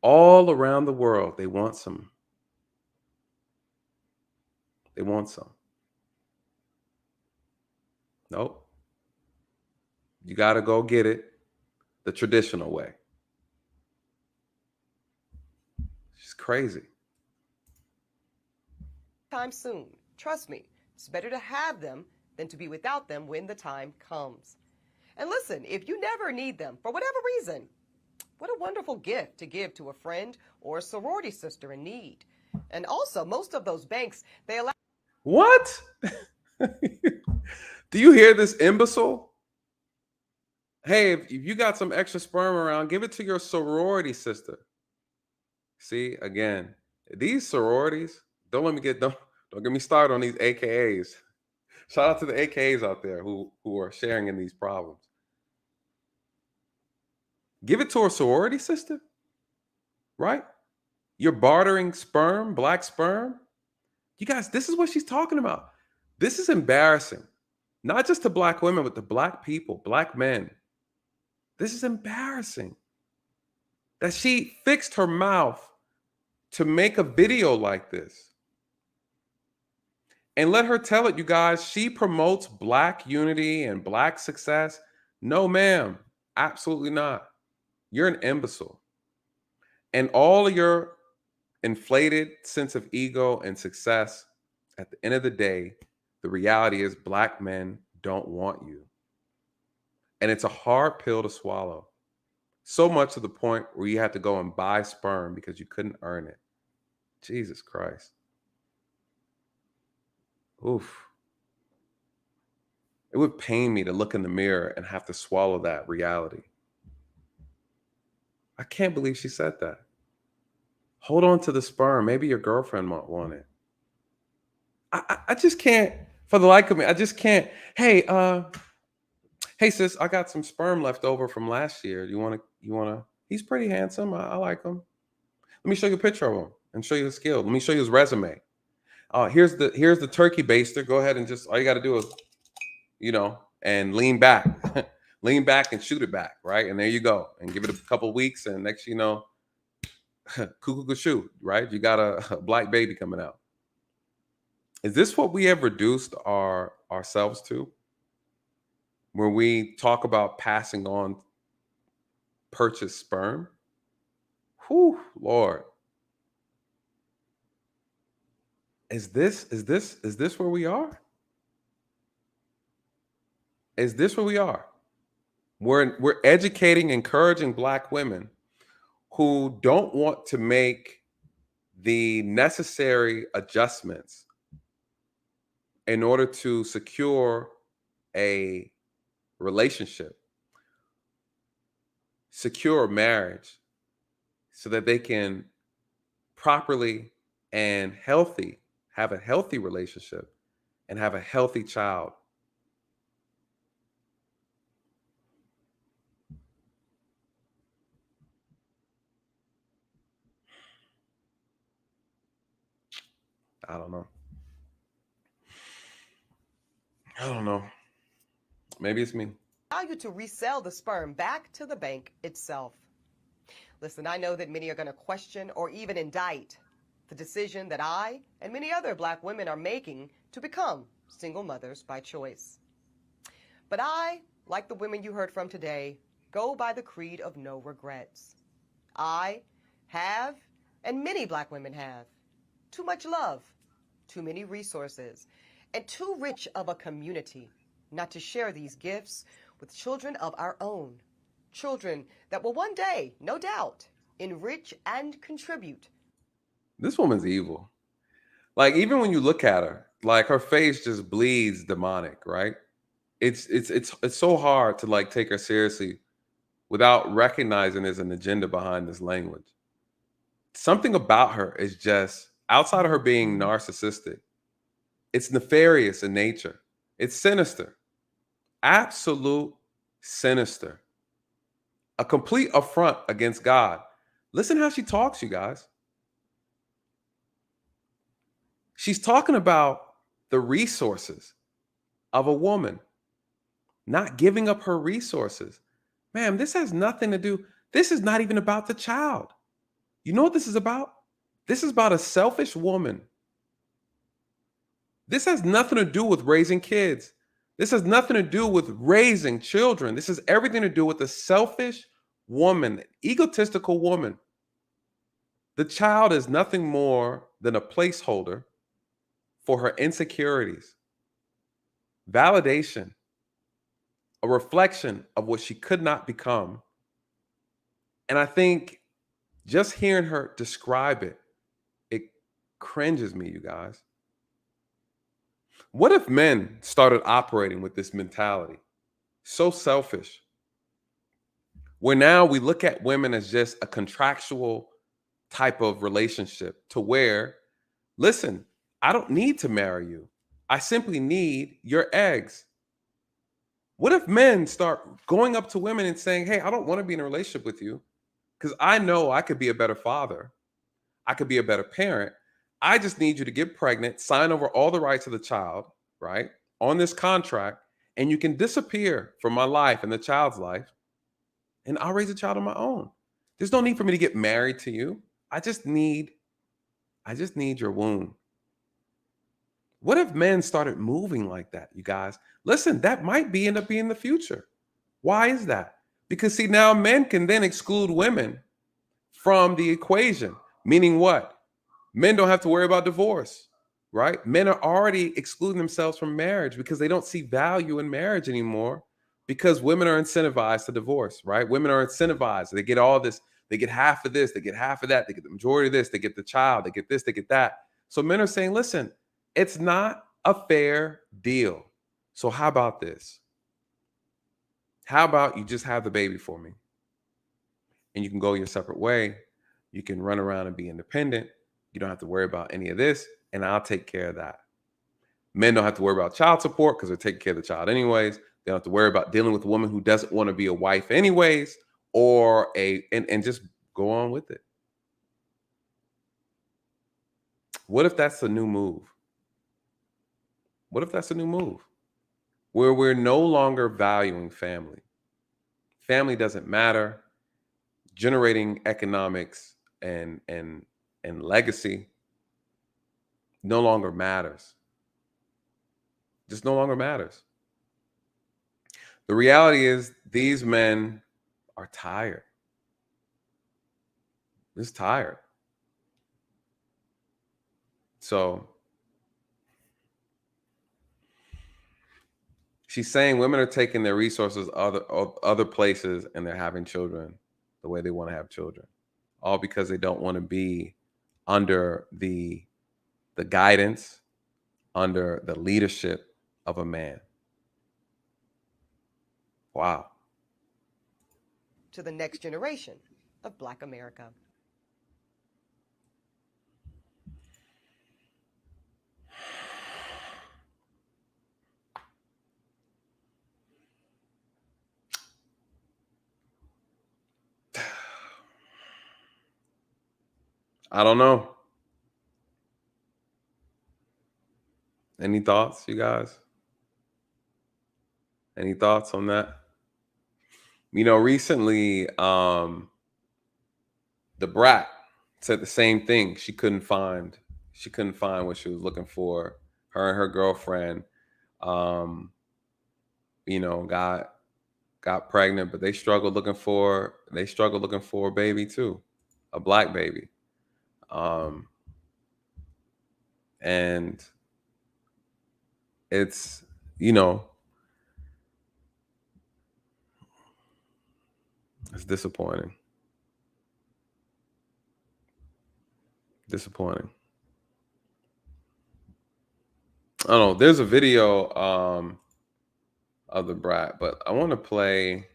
All around the world, they want some. They want some. Nope. You got to go get it the traditional way. It's crazy. Time soon. Trust me, it's better to have them than to be without them when the time comes. And listen, if you never need them for whatever reason, what a wonderful gift to give to a friend or a sorority sister in need. And also, most of those banks, they allow... What? Do you hear this imbecile? Hey, if you got some extra sperm around, give it to your sorority sister. See, again, these sororities, don't get me started on these AKAs. Shout out to the AKAs out there who are sharing in these problems. Give it to a sorority sister, right? You're bartering sperm, black sperm. You guys, this is what she's talking about. This is embarrassing. Not just to black women, but to black people, black men. This is embarrassing. That she fixed her mouth to make a video like this. And let her tell it, you guys, she promotes black unity and black success. No, ma'am, absolutely not. You're an imbecile. And all of your inflated sense of ego and success, at the end of the day, the reality is black men don't want you. And it's a hard pill to swallow. So much to the point where you had to go and buy sperm because you couldn't earn it. Jesus Christ. Oof. It would pain me to look in the mirror and have to swallow that reality. I can't believe she said that. Hold on to the sperm. Maybe your girlfriend might want it. I just can't, for the life of me, I just can't. Hey, hey sis, I got some sperm left over from last year. You wanna, he's pretty handsome. I like him. Let me show you a picture of him and show you his skill. Let me show you his resume. Here's the turkey baster. Go ahead and just, all you got to do is, and lean back, lean back and shoot it back, right? And there you go. And give it a couple weeks, and next you know, cuckoo shoot, right? You got a black baby coming out. Is this what we have reduced ourselves to? Where we talk about passing on purchased sperm? Whew, Lord. Is this where we are? Is this where we are? We're educating, encouraging black women who don't want to make the necessary adjustments in order to secure a relationship, secure a marriage, so that they can properly and have a healthy relationship and have a healthy child. I don't know. Maybe it's me. Allow you to resell the sperm back to the bank itself. Listen, I know that many are going to question or even indict the decision that I and many other black women are making to become single mothers by choice. But I, like the women you heard from today, go by the creed of no regrets. I have, and many black women have, too much love, too many resources, and too rich of a community not to share these gifts with children of our own. Children that will one day, no doubt, enrich and contribute. This woman's evil. Like, even when you look at her, like, her face just bleeds demonic, right? It's so hard to like take her seriously without recognizing there's an agenda behind this language. Something about her is just, outside of her being narcissistic, it's nefarious in nature. It's sinister. Absolute sinister. A complete affront against God. Listen how she talks, you guys. She's talking about the resources of a woman, not giving up her resources. Ma'am, this has nothing to do. This is not even about the child. You know what this is about? This is about a selfish woman. This has nothing to do with raising kids. This has nothing to do with raising children. This has everything to do with a selfish woman, egotistical woman. The child is nothing more than a placeholder for her insecurities, validation, a reflection of what she could not become. And I think just hearing her describe it, it cringes me, you guys. What if men started operating with this mentality? So selfish. Where now we look at women as just a contractual type of relationship, to where, listen, I don't need to marry you. I simply need your eggs. What if men start going up to women and saying, hey, I don't want to be in a relationship with you because I know I could be a better father. I could be a better parent. I just need you to get pregnant, sign over all the rights of the child, right, on this contract, and you can disappear from my life and the child's life, and I'll raise a child on my own. There's no need for me to get married to you. I just need your womb. What if men started moving like that, you guys? Listen, that might end up being the future. Why is that? Because see, now men can then exclude women from the equation. Meaning what? Men don't have to worry about divorce, right? Men are already excluding themselves from marriage because they don't see value in marriage anymore because women are incentivized to divorce, right? Women are incentivized. They get all this, they get half of this, they get half of that, they get the majority of this, they get the child, they get this, they get that. So men are saying, listen, it's not a fair deal. So how about this? How about you just have the baby for me? And you can go your separate way. You can run around and be independent. You don't have to worry about any of this, and I'll take care of that. Men don't have to worry about child support because they're taking care of the child anyways. They don't have to worry about dealing with a woman who doesn't want to be a wife anyways, or and just go on with it. What if that's a new move? What if that's a new move? Where we're no longer valuing family. Family doesn't matter. Generating economics and legacy no longer matters. Just no longer matters. The reality is these men are tired. Just tired. So she's saying women are taking their resources other places and they're having children the way they want to have children, all because they don't want to be under the guidance, under the leadership of a man. Wow. To the next generation of Black America. I don't know. Any thoughts, you guys? Any thoughts on that? You know, recently, the Brat said the same thing. She couldn't find what she was looking for. Her and her girlfriend, you know, got pregnant, but they struggled looking for a baby too, a Black baby. And it's, you know, it's disappointing. Disappointing. I don't know. There's a video of the Brat, but I want to play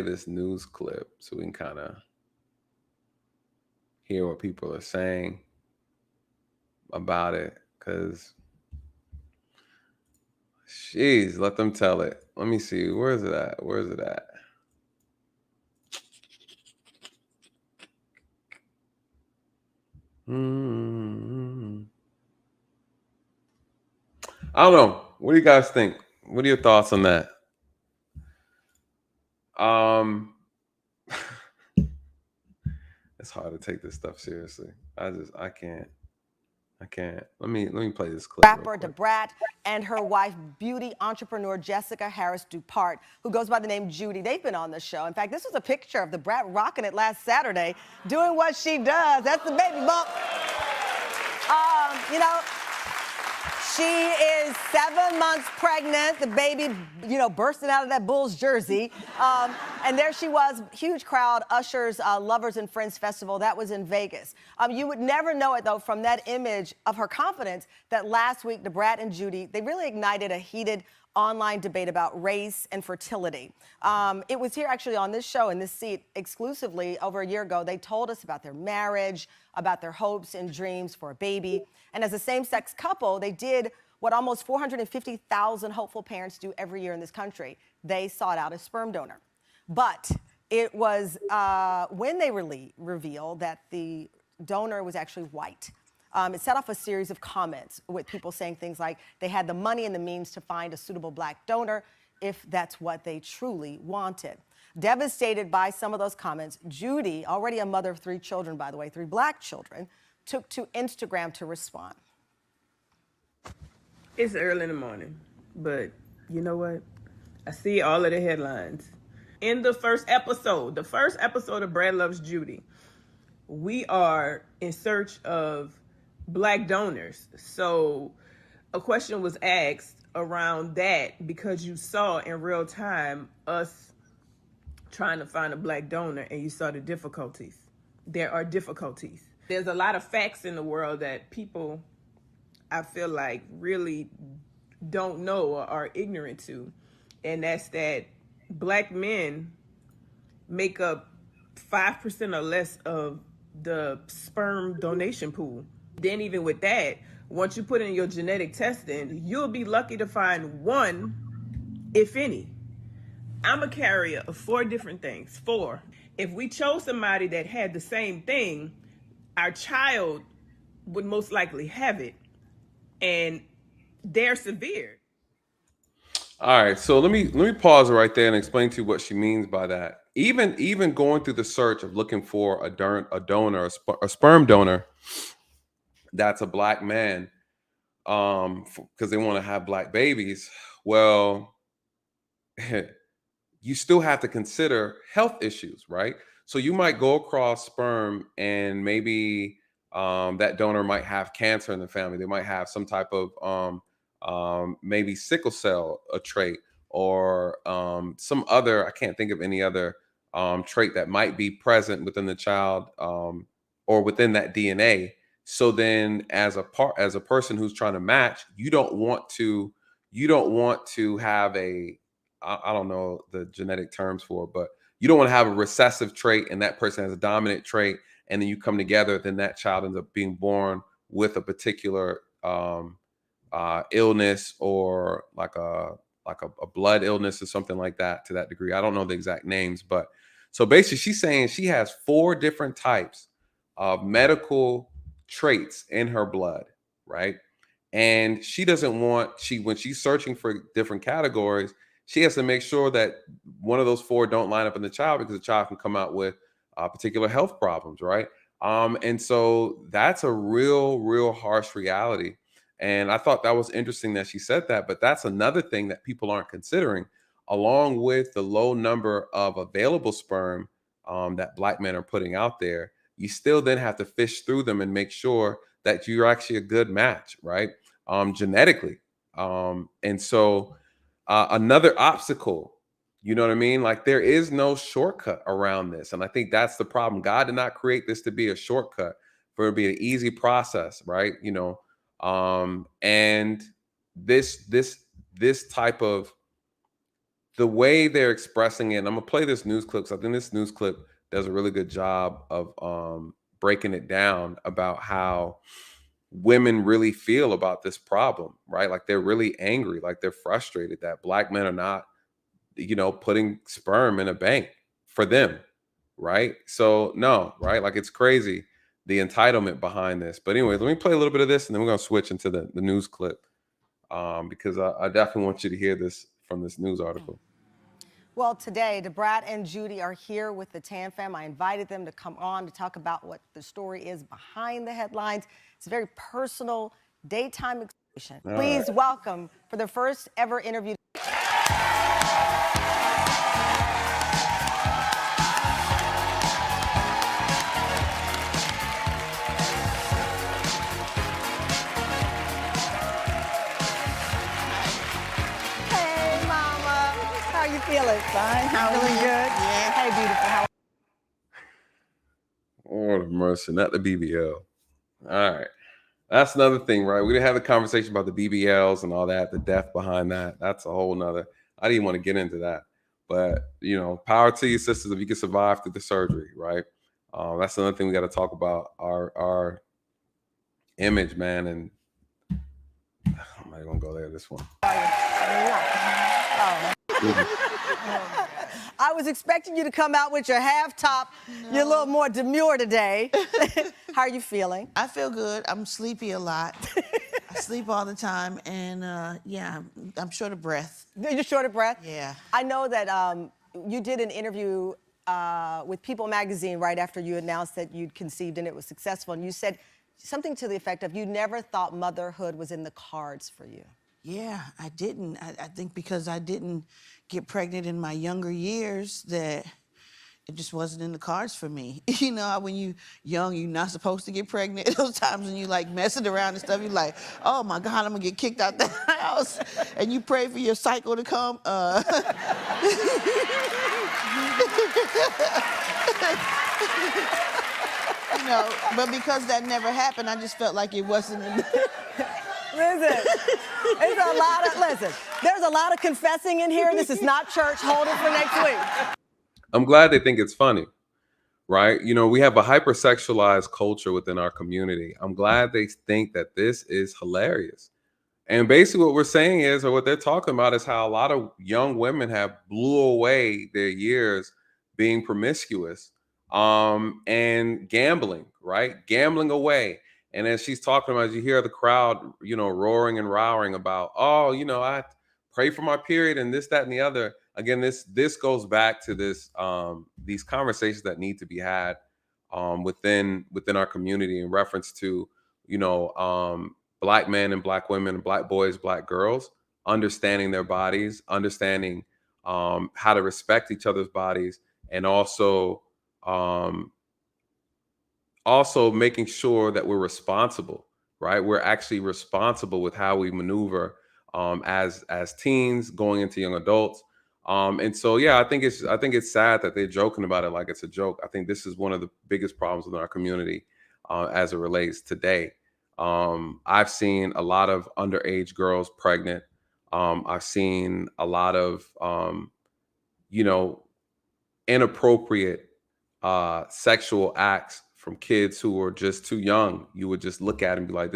this news clip so we can kind of hear what people are saying about it. Because, jeez, let them tell it. Let me see. Where is it at? Where is it at? I don't know. What do you guys think? What are your thoughts on that? It's hard to take this stuff seriously. I can't. Let me play this clip. Rapper Brat and her wife, beauty entrepreneur Jessica Harris Dupart, who goes by the name Judy. They've been on the show. In fact, this was a picture of the Brat rocking it last Saturday, doing what she does. That's the baby bump. You know, she is 7 months pregnant. The baby, you know, bursting out of that Bulls jersey. And there she was, huge crowd, Usher's Lovers and Friends Festival. That was in Vegas. You would never know it, though, from that image of her confidence that last week, the Brat and Judy, they really ignited a heated online debate about race and fertility. It was here actually on this show in this seat exclusively over a year ago. They told us about their marriage, about their hopes and dreams for a baby. And as a same-sex couple, they did what almost 450,000 hopeful parents do every year in this country. They sought out a sperm donor. But it was when they revealed that the donor was actually white. It set off a series of comments with people saying things like they had the money and the means to find a suitable Black donor if that's what they truly wanted. Devastated by some of those comments, Judy, already a mother of 3 children, by the way, 3 Black children, took to Instagram to respond. It's early in the morning, but you know what? I see all of the headlines. In the first episode of Brat Loves Judy, we are in search of Black donors. So a question was asked around that because you saw in real time us trying to find a Black donor and you saw the difficulties. There are difficulties. There's a lot of facts in the world that people, I feel like, really don't know or are ignorant to. And that's that Black men make up 5% or less of the sperm donation pool. Then even with that, once you put in your genetic testing, you'll be lucky to find one, if any. I'm a carrier of 4 different things. 4. If we chose somebody that had the same thing, our child would most likely have it. And they're severe. All right, so let me pause right there and explain to you what she means by that. Even going through the search of looking for a donor, a sperm donor that's a Black man, because they want to have Black babies. Well, you still have to consider health issues, right? So you might go across sperm and maybe that donor might have cancer in the family. They might have some type of maybe sickle cell a trait or some other, I can't think of any other trait that might be present within the child or within that DNA. So then as a person who's trying to match, you don't want to have I don't know the genetic terms for it, but you don't want to have a recessive trait and that person has a dominant trait, and then you come together, then that child ends up being born with a particular illness or like a blood illness or something like that to that degree. I don't know the exact names, but so basically she's saying she has 4 different types of medical traits in her blood, right? And she doesn't want, when she's searching for different categories, she has to make sure that one of those 4 don't line up in the child, because the child can come out with particular health problems, right? And so that's a real harsh reality. And I thought that was interesting that she said that, but that's another thing that people aren't considering, along with the low number of available sperm that Black men are putting out there. You still then have to fish through them and make sure that you're actually a good match, right? Genetically. And so another obstacle, you know what I mean? Like, there is no shortcut around this. And I think that's the problem. God did not create this to be a shortcut, for it to be an easy process, right? You know, and this type of, the way they're expressing it, and I'm gonna play this news clip, because I think this news clip does a really good job of breaking it down about how women really feel about this problem, right? Like, they're really angry, like they're frustrated that Black men are not, you know, putting sperm in a bank for them, right? So no, right? Like, it's crazy, the entitlement behind this. But anyway, let me play a little bit of this, and then we're gonna switch into the news clip, because I definitely want you to hear this from this news article. Well, today, Brat and Judy are here with the Tan fam. I invited them to come on to talk about what the story is behind the headlines. It's a very personal daytime experience. Please welcome, for the first ever interview. Hey, Mama. How you feeling? Fine. How Feeling are you? good? Yeah. Hey, beautiful. How Lord of mercy, not the BBL. All right. That's another thing, right? We didn't have a conversation about the BBLs and all that, the death behind that. That's a whole nother. I didn't want to get into that. But, you know, power to you, sisters, if you can survive through the surgery, right? That's another thing we got to talk about, our image, man. And I'm not going to go there this one. I was expecting you to come out with your half top. No. You're a little more demure today. How are you feeling? I feel good. I'm sleepy a lot. I sleep all the time, and yeah, I'm short of breath. You're short of breath? Yeah. I know that you did an interview with People magazine right after you announced that you'd conceived and it was successful, and you said something to the effect of, you never thought motherhood was in the cards for you. Yeah, I didn't. I think because I didn't get pregnant in my younger years that it just wasn't in the cards for me. You know, when you young, you're not supposed to get pregnant. Those times when you like messing around and stuff, you're like, oh my God, I'm gonna get kicked out the house. And you pray for your cycle to come. You know, but because that never happened, I just felt like it wasn't in the Listen, there's a lot of confessing in here. This is not church. Hold it for next week. I'm glad they think it's funny, right? You know, we have a hypersexualized culture within our community. I'm glad they think that this is hilarious. And basically what we're saying is, or what they're talking about, is how a lot of young women have blew away their years being promiscuous and gambling, right? Gambling away. And as she's talking about, you hear the crowd, you know, roaring and rowing about, oh, you know, I pray for my period and this, that, and the other. Again, this goes back to this these conversations that need to be had within our community in reference to, you know, Black men and Black women and Black boys, Black girls, understanding their bodies, understanding how to respect each other's bodies, and also making sure that we're responsible, right? We're actually responsible with how we maneuver as teens going into young adults. And so, yeah, I think it's sad that they're joking about it like it's a joke. I think this is one of the biggest problems within our community as it relates today. I've seen a lot of underage girls pregnant. I've seen a lot of, you know, inappropriate sexual acts from kids who are just too young. You would just look at and be like,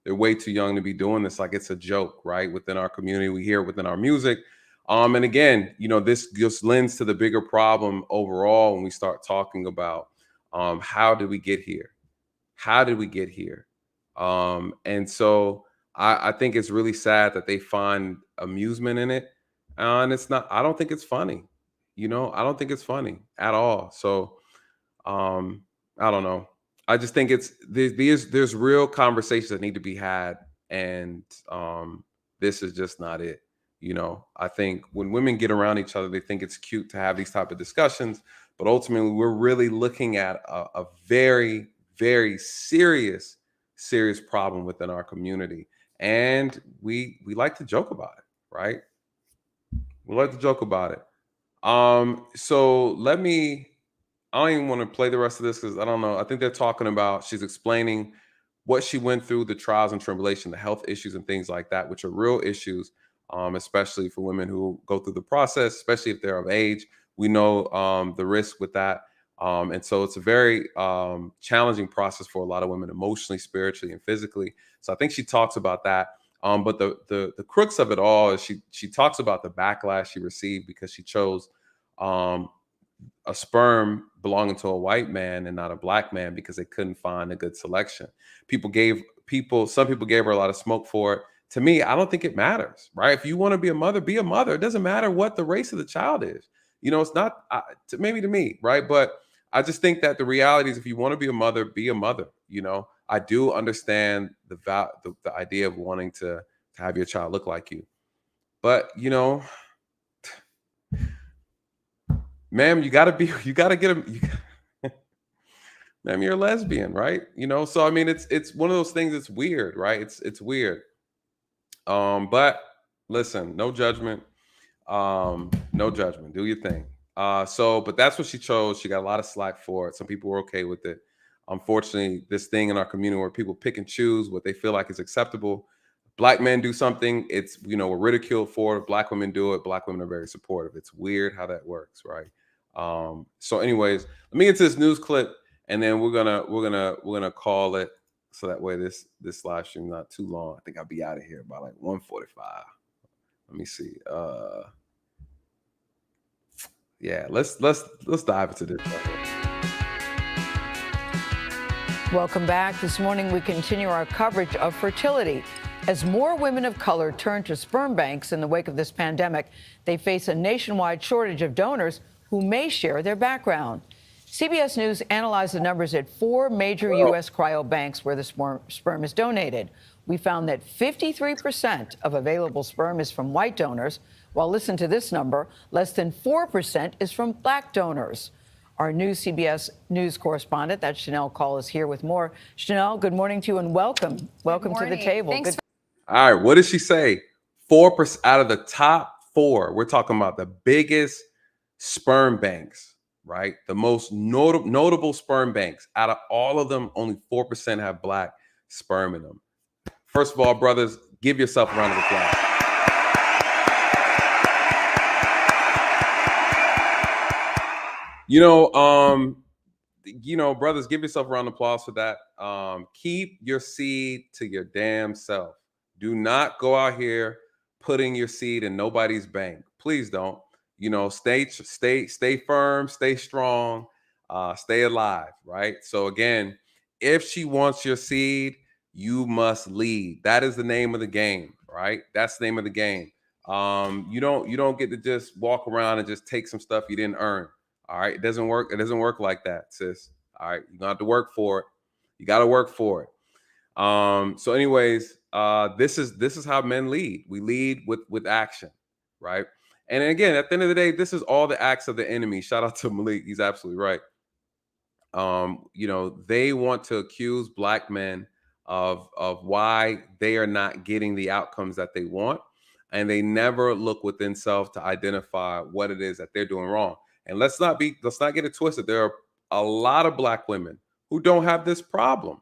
they're way too young to be doing this. Like it's a joke, right? Within our community, we hear it within our music. And again, you know, this just lends to the bigger problem overall when we start talking about how did we get here? How did we get here? And so I think it's really sad that they find amusement in it. And I don't think it's funny. You know, I don't think it's funny at all. So I don't know. I just think there's real conversations that need to be had. And this is just not it. You know, I think when women get around each other, they think it's cute to have these type of discussions. But ultimately, we're really looking at a very, very serious problem within our community. And we like to joke about it, right? We like to joke about it. So I don't even want to play the rest of this because I don't know. I think they're talking about, she's explaining what she went through, the trials and tribulation, the health issues and things like that, which are real issues, especially for women who go through the process, especially if they're of age. We know the risk with that. And so it's a very challenging process for a lot of women, emotionally, spiritually, and physically. So I think she talks about that. But the crux of it all is she talks about the backlash she received because she chose a sperm belonging to a white man and not a Black man because they couldn't find a good selection. Some people gave her a lot of smoke for it. To me, I don't think it matters, right? If you want to be a mother, be a mother. It doesn't matter what the race of the child is. You know, it's not maybe to me, right? But I just think that the reality is, if you want to be a mother, be a mother. You know, I do understand the idea of wanting to have your child look like you, but you know, ma'am, you gotta get him. Ma'am, you're a lesbian, right? You know, so I mean, it's one of those things. It's weird, right? It's weird. But listen, no judgment. No judgment. Do your thing. But that's what she chose. She got a lot of slack for it. Some people were okay with it. Unfortunately, this thing in our community where people pick and choose what they feel like is acceptable. Black men do something, it's, you know, we're ridiculed for it. Black women do it. Black women are very supportive. It's weird how that works, right? So anyways, let me get to this news clip, and then we're gonna call it, so that way this live stream not too long. I think I'll be out of here by like 1:45. Let me see. Yeah, let's dive into this. Welcome back. This morning we continue our coverage of fertility. As more women of color turn to sperm banks in the wake of this pandemic, they face a nationwide shortage of donors who may share their background. CBS News analyzed the numbers at 4 major U.S. cryobanks where the sperm is donated. We found that 53% of available sperm is from white donors, while listen to this number, less than 4% is from black donors. Our new CBS News correspondent, that's Chanel Call, is here with more. Chanel, good morning to you and welcome. Welcome to the table. All right, what did she say? 4% out of the top 4. We're talking about the biggest sperm banks, right? The most notable sperm banks. Out of all of them, only 4% have black sperm in them. First of all, brothers, give yourself a round of applause. Brothers, give yourself a round of applause for that. Keep your seed to your damn self. Do not go out here putting your seed in nobody's bank. Please don't. Stay firm, stay strong, stay alive, right? So again, if she wants your seed, you must lead. That is the name of the game, right? That's the name of the game. You don't get to just walk around and just take some stuff you didn't earn. All right, it doesn't work. It doesn't work like that, sis. All right, you're gonna have to work for it. You got to work for it. So, anyways, this is how men lead. We lead with action, right? And again, at the end of the day, this is all the acts of the enemy. Shout out to Malik. He's absolutely right. They want to accuse black men of why they are not getting the outcomes that they want, and they never look within self to identify what it is that they're doing wrong. And let's not get it twisted. There are a lot of black women who don't have this problem.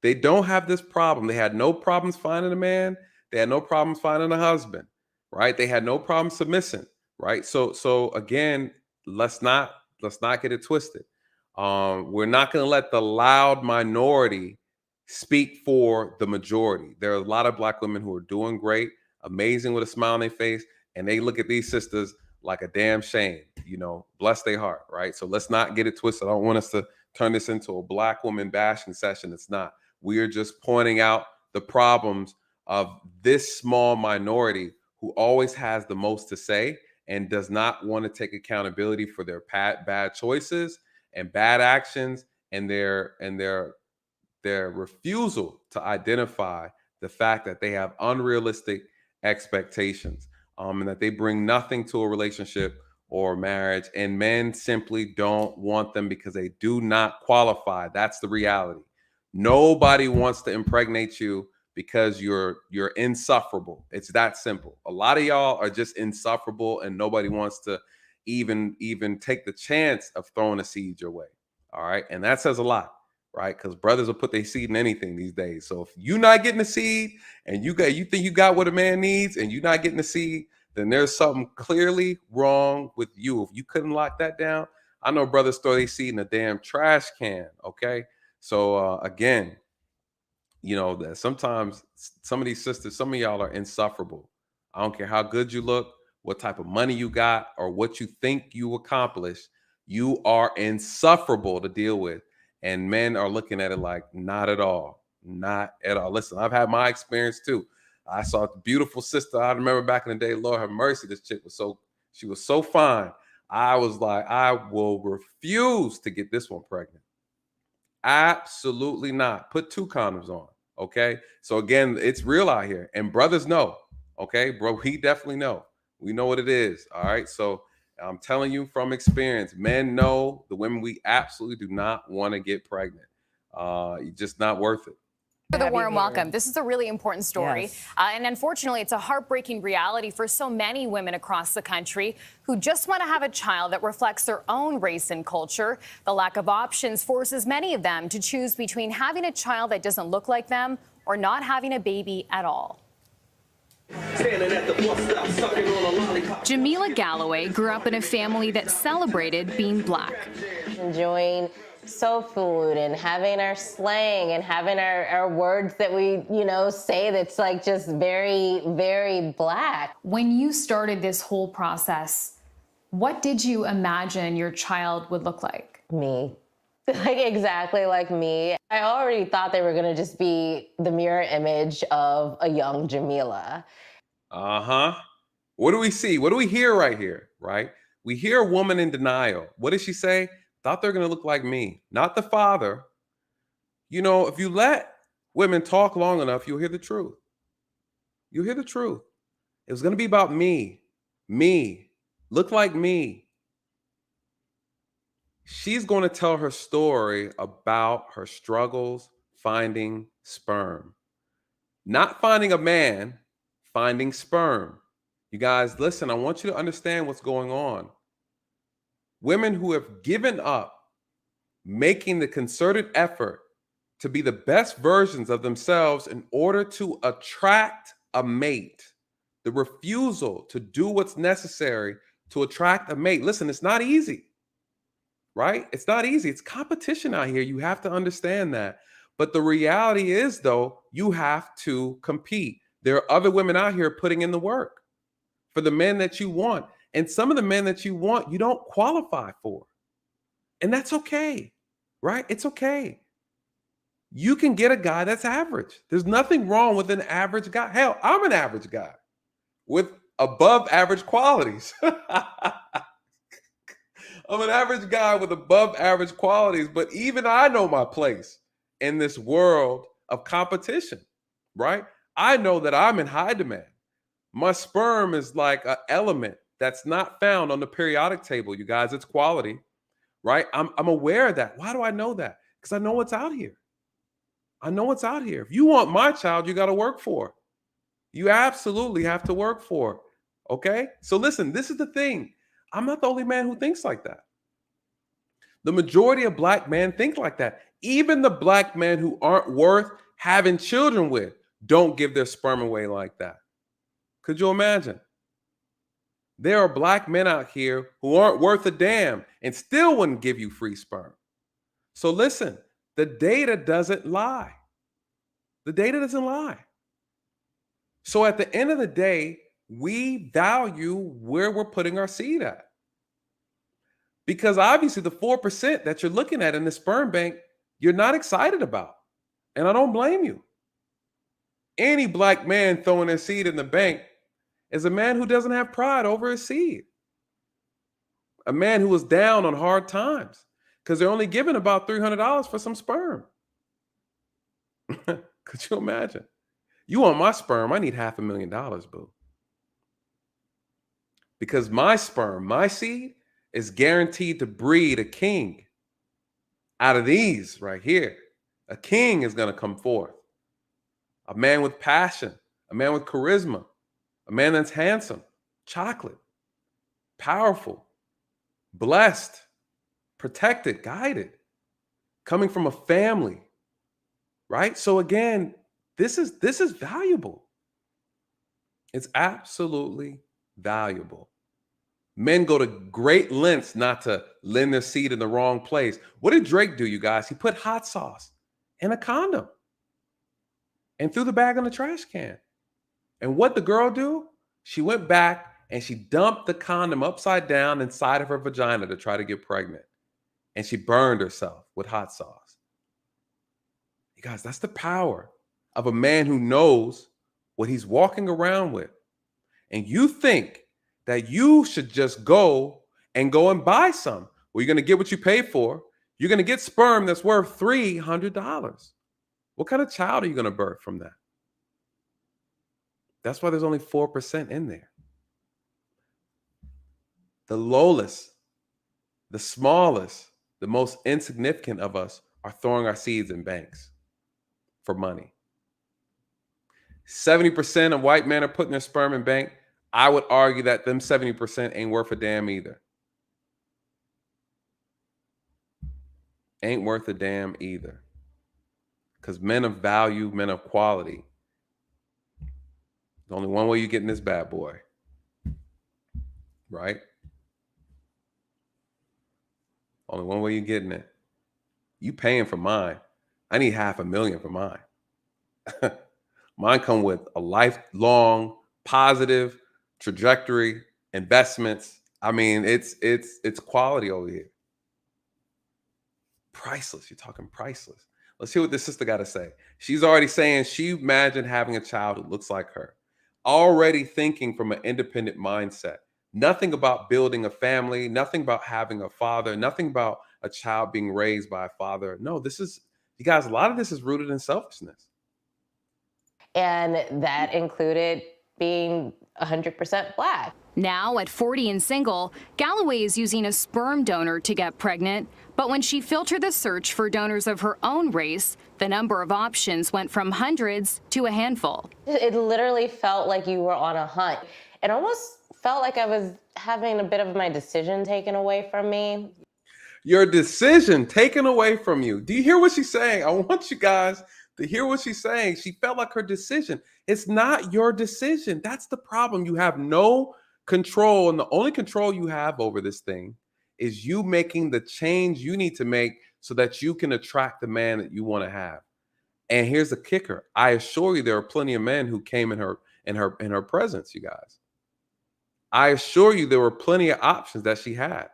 They don't have this problem. They had no problems finding a man. They had no problems finding a husband, right? They had no problem submitting, right? So again, let's not get it twisted. We're not going to let the loud minority speak for the majority. There are a lot of black women who are doing great, amazing with a smile on their face, and they look at these sisters like a damn shame, bless their heart, right? So let's not get it twisted. I don't want us to turn this into a black woman bashing session. It's not. We are just pointing out the problems of this small minority who always has the most to say and does not want to take accountability for their bad choices and bad actions and their refusal to identify the fact that they have unrealistic expectations, and that they bring nothing to a relationship or marriage, and men simply don't want them because they do not qualify. That's the reality. Nobody wants to impregnate you because you're insufferable. It's that simple. A lot of y'all are just insufferable, and nobody wants to even take the chance of throwing a seed your way. All right, and that says a lot, right? Because brothers will put their seed in anything these days. So if you're not getting a seed and you think you got what a man needs and you're not getting a seed, then there's something clearly wrong with you. If you couldn't lock that down, I know brothers throw their seed in a damn trash can. Okay, so again, that sometimes some of these sisters, some of y'all are insufferable. I don't care how good you look, what type of money you got, or what you think you accomplished. You are insufferable to deal with. And men are looking at it like, not at all. Not at all. Listen, I've had my experience too. I saw a beautiful sister. I remember back in the day, Lord have mercy, this chick was so fine. I was like, I will refuse to get this one pregnant. Absolutely not. Put 2 condoms on. Okay. So again, it's real out here. And brothers know. Okay, bro, we definitely know. We know what it is. All right. So I'm telling you from experience, men know the women we absolutely do not want to get pregnant. You're just not worth it. For the warm welcome. This is a really important story. Yes. And unfortunately, it's a heartbreaking reality for so many women across the country who just want to have a child that reflects their own race and culture. The lack of options forces many of them to choose between having a child that doesn't look like them or not having a baby at all. Jamila Galloway grew up in a family that celebrated being black. Enjoying soul food and having our slang and having our words that we, say that's like just very, very black. When you started this whole process, what did you imagine your child would look like? Me. Like exactly like me. I already thought they were gonna just be the mirror image of a young Jamila. What do we see? What do we hear right here, right? We hear a woman in denial. What does she say? Thought they're going to look like me, not the father. You know, if you let women talk long enough, you'll hear the truth. You'll hear the truth. It was going to be about me. Look like me. She's going to tell her story about her struggles finding sperm. Not finding a man, finding sperm. You guys, listen, I want you to understand what's going on. Women who have given up making the concerted effort to be the best versions of themselves in order to attract a mate, the refusal to do what's necessary to attract a mate. Listen, it's not easy, right? It's not easy. It's competition out here. You have to understand that. But the reality is, though, you have to compete. There are other women out here putting in the work for the men that you want. And some of the men that you want, you don't qualify for. And that's okay, right? It's okay. You can get a guy that's average. There's nothing wrong with an average guy. Hell, I'm an average guy with above average qualities. I'm an average guy with above average qualities, but even I know my place in this world of competition, right? I know that I'm in high demand. My sperm is like an element that's not found on the periodic table, you guys. It's quality, right? I'm aware of that. Why do I know that? Because I know what's out here. I know what's out here. If you want my child, you got to work for it. You absolutely have to work for it. Okay? So listen, this is the thing. I'm not the only man who thinks like that. The majority of black men think like that. Even the black men who aren't worth having children with don't give their sperm away like that. Could you imagine? There are black men out here who aren't worth a damn and still wouldn't give you free sperm. So listen, the data doesn't lie. The data doesn't lie. So at the end of the day, we value where we're putting our seed at. Because obviously the 4% that you're looking at in the sperm bank, you're not excited about. And I don't blame you. Any black man throwing their seed in the bank is a man who doesn't have pride over his seed. A man who was down on hard times because they're only giving about $300 for some sperm. Could you imagine? You want my sperm, I need $500,000, boo. Because my sperm, my seed, is guaranteed to breed a king. Out of these right here, a king is going to come forth. A man with passion, a man with charisma, a man that's handsome, chocolate, powerful, blessed, protected, guided, coming from a family, right? So again, this is valuable. It's absolutely valuable. Men go to great lengths not to lend their seed in the wrong place. What did Drake do, you guys? He put hot sauce in a condom and threw the bag in the trash can. And what the girl do? She went back and she dumped the condom upside down inside of her vagina to try to get pregnant. And she burned herself with hot sauce. You guys, that's the power of a man who knows what he's walking around with. And you think that you should just go and buy some. Well, you're going to get what you pay for. You're going to get sperm that's worth $300. What kind of child are you going to birth from that? That's why there's only 4% in there. The lowest, the smallest, the most insignificant of us are throwing our seeds in banks for money. 70% of white men are putting their sperm in bank. I would argue that them 70% ain't worth a damn either. Ain't worth a damn either. Because men of value, men of quality, there's only one way you're getting this bad boy. Right? Only one way you're getting it. You paying for mine. I need $500,000 for mine. Mine come with a lifelong positive trajectory, investments. I mean, it's quality over here. Priceless. You're talking priceless. Let's hear what this sister got to say. She's already saying she imagined having a child who looks like her. Already thinking from an independent mindset. Nothing about building a family, nothing about having a father, nothing about a child being raised by a father. No, this is, you guys, a lot of this is rooted in selfishness. And that included being 100% Black. Now, at 40 and single, Galloway is using a sperm donor to get pregnant. But when she filtered the search for donors of her own race, the number of options went from hundreds to a handful. It literally felt like you were on a hunt. It almost felt like I was having a bit of my decision taken away from me. Your decision taken away from you. Do you hear what she's saying? I want you guys to hear what she's saying. She felt like her decision. It's not your decision. That's the problem. You have no control, and the only control you have over this thing is you making the change you need to make so that you can attract the man that you want to have. And here's the kicker. I assure you there are plenty of men who came in her presence, you guys. I assure you there were plenty of options that she had.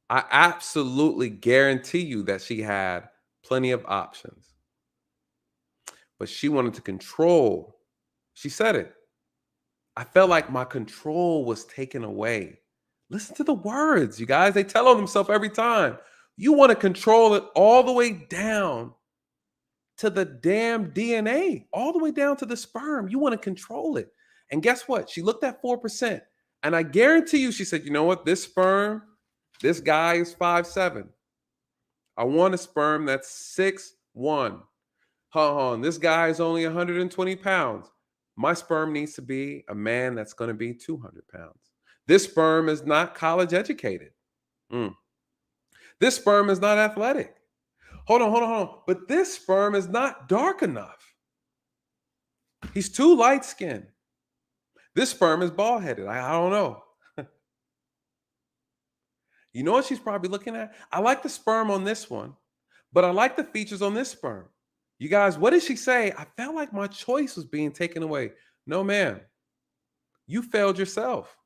I absolutely guarantee you that she had plenty of options. But she wanted to control. She said it. I felt like my control was taken away. Listen to the words, you guys. They tell on themselves every time. You want to control it all the way down to the damn DNA, all the way down to the sperm. You want to control it. And guess what? She looked at 4%. And I guarantee you, she said, you know what? This sperm, this guy is 5'7". I want a sperm that's 6'1". This guy is only 120 pounds. My sperm needs to be a man that's going to be 200 pounds. This sperm is not college educated. This sperm is not athletic. Hold on. But this sperm is not dark enough. He's too light skinned. This sperm is bald headed. I don't know. You know what she's probably looking at? I like the sperm on this one, but I like the features on this sperm. You guys, what did she say? I felt like my choice was being taken away. No, ma'am. You failed yourself.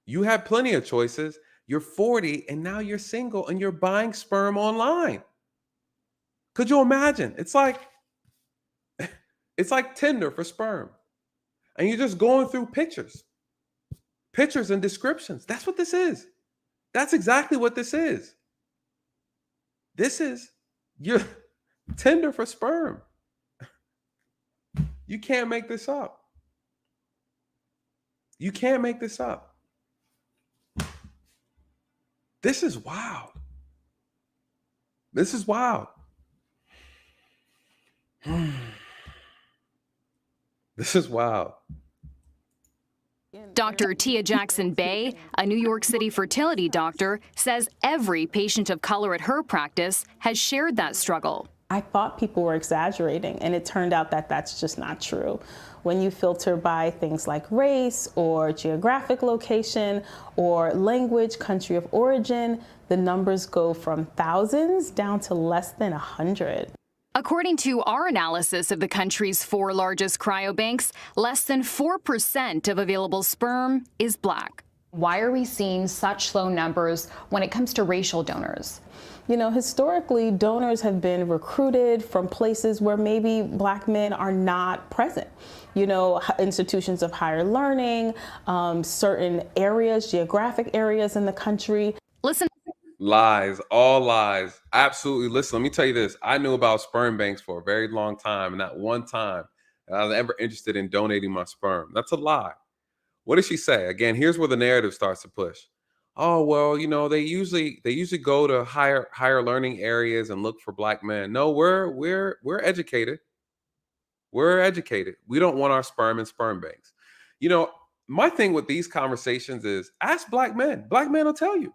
You had plenty of choices. You're 40 and now you're single and you're buying sperm online. Could you imagine? It's like Tinder for sperm. And you're just going through pictures and descriptions. That's what this is. That's exactly what this is. This is your Tinder for sperm. You can't make this up. You can't make this up. This is wild. This is wild. This is wild. Dr. Tia Jackson Bay, a New York City fertility doctor, says every patient of color at her practice has shared that struggle. I thought people were exaggerating, and it turned out that that's just not true. When you filter by things like race or geographic location or language, country of origin, the numbers go from thousands down to less than 100. According to our analysis of the country's 4 largest cryobanks, less than 4% of available sperm is Black. Why are we seeing such low numbers when it comes to racial donors? You know, historically, donors have been recruited from places where maybe Black men are not present. You know, institutions of higher learning, certain areas, geographic areas in the country. Listen. Lies, all lies. Absolutely. Listen, let me tell you this. I knew about sperm banks for a very long time, and not one time that I was ever interested in donating my sperm. That's a lie. What did she say? Again, here's where the narrative starts to push. Oh, well, you know, they usually go to higher learning areas and look for Black men. No, we're educated. We're educated. We don't want our sperm in sperm banks. You know, my thing with these conversations is ask Black men. Black men will tell you.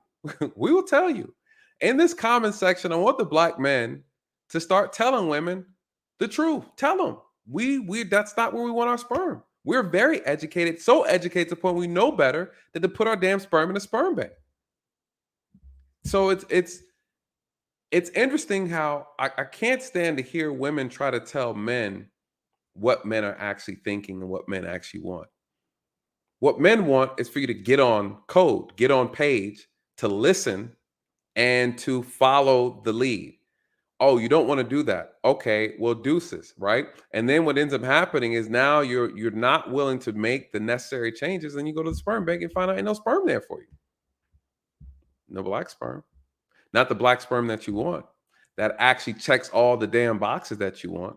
We will tell you. In this comment section, I want the Black men to start telling women the truth. Tell them we that's not where we want our sperm. We're very educated, so educated to the point we know better than to put our damn sperm in a sperm bank. So it's interesting how I can't stand to hear women try to tell men what men are actually thinking and what men actually want. What men want is for you to get on code, get on page, to listen and to follow the lead. Oh, you don't want to do that. Okay, well, deuces, right? And then what ends up happening is now you're not willing to make the necessary changes, and you go to the sperm bank and find out ain't no sperm there for you. No black sperm. Not the black sperm that you want. That actually checks all the damn boxes that you want.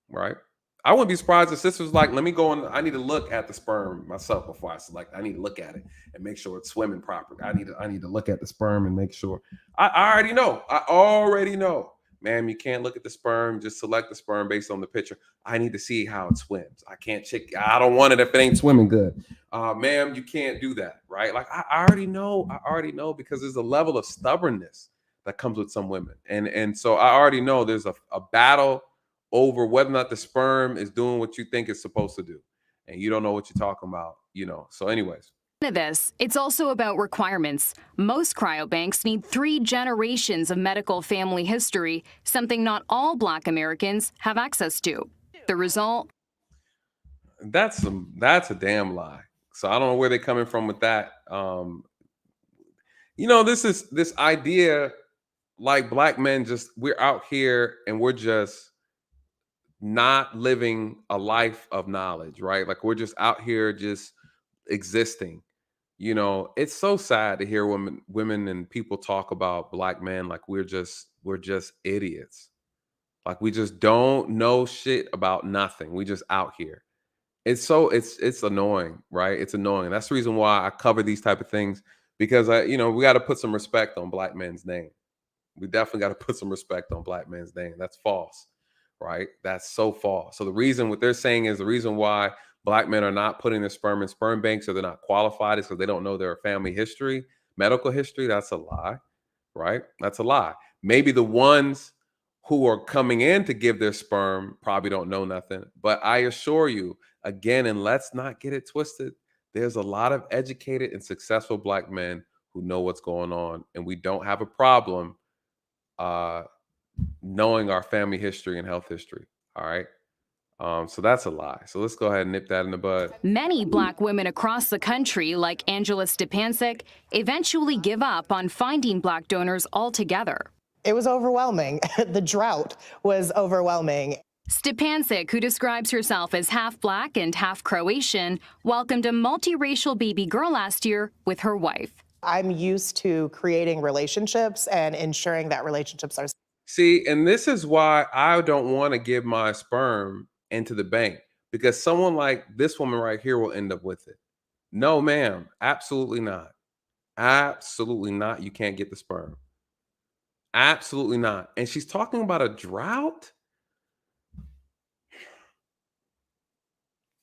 Right? I wouldn't be surprised if this was like, let me go and I need to look at the sperm myself before I select. I need to look at it and make sure it's swimming properly. I need to look at the sperm and make sure. I already know. I already know. Ma'am, you can't look at the sperm. Just select the sperm based on the picture. I need to see how it swims. I can't check. I don't want it if it ain't swimming good. Ma'am, you can't do that, right? Like I already know. I already know because there's a level of stubbornness that comes with some women. And so I already know there's a battle over whether or not the sperm is doing what you think it's supposed to do. And you don't know what you're talking about, you know. So anyways. This, it's also about requirements. Most cryobanks need 3 generations of medical family history, something not all Black Americans have access to. The result? That's a damn lie. So I don't know where they're coming from with that. You know, this idea like Black men we're out here and we're just not living a life of knowledge, right? Like we're just out here just existing. You know, it's so sad to hear women and people talk about Black men like we're just idiots. Like we just don't know shit about nothing. We just out here. It's annoying, right? It's annoying. That's the reason why I cover these type of things, because we got to put some respect on Black men's name. We definitely got to put some respect on Black men's name. That's false. Right? That's so false. So what they're saying is the reason why Black men are not putting their sperm in sperm banks or they're not qualified is because they don't know their family history, medical history. That's a lie, right? That's a lie. Maybe the ones who are coming in to give their sperm probably don't know nothing. But I assure you, again, and let's not get it twisted, there's a lot of educated and successful Black men who know what's going on, and we don't have a problem knowing our family history and health history. All right. So that's a lie. So let's go ahead and nip that in the bud. Many Black women across the country, like Angela Stepancic, eventually give up on finding Black donors altogether. It was overwhelming. The drought was overwhelming. Stepancic, who describes herself as half Black and half Croatian, welcomed a multiracial baby girl last year with her wife. I'm used to creating relationships and ensuring that relationships are. See, and this is why I don't want to give my sperm into the bank, because someone like this woman right here will end up with it. No, ma'am. Absolutely not. Absolutely not. You can't get the sperm. Absolutely not. And she's talking about a drought.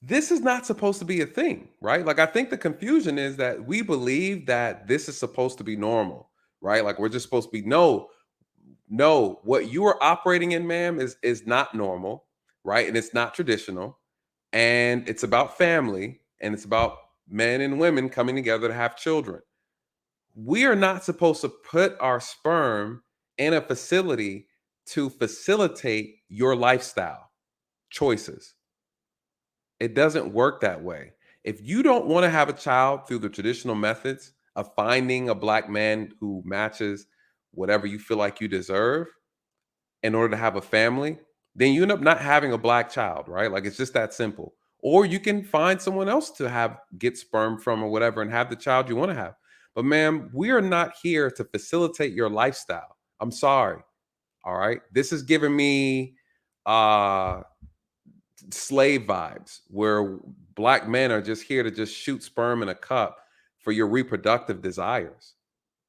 This is not supposed to be a thing, right? Like, I think the confusion is that we believe that this is supposed to be normal, right? Like we're just supposed to be, no, what you are operating in, ma'am, is not normal, right? And it's not traditional. And it's about family, and it's about men and women coming together to have children. We are not supposed to put our sperm in a facility to facilitate your lifestyle choices. It doesn't work that way. If you don't want to have a child through the traditional methods of finding a Black man who matches whatever you feel like you deserve in order to have a family, then you end up not having a Black child, right? Like it's just that simple. Or you can find someone else to get sperm from or whatever and have the child you want to have. But ma'am, we are not here to facilitate your lifestyle. I'm sorry. All right. This is giving me slave vibes where Black men are just here to just shoot sperm in a cup for your reproductive desires,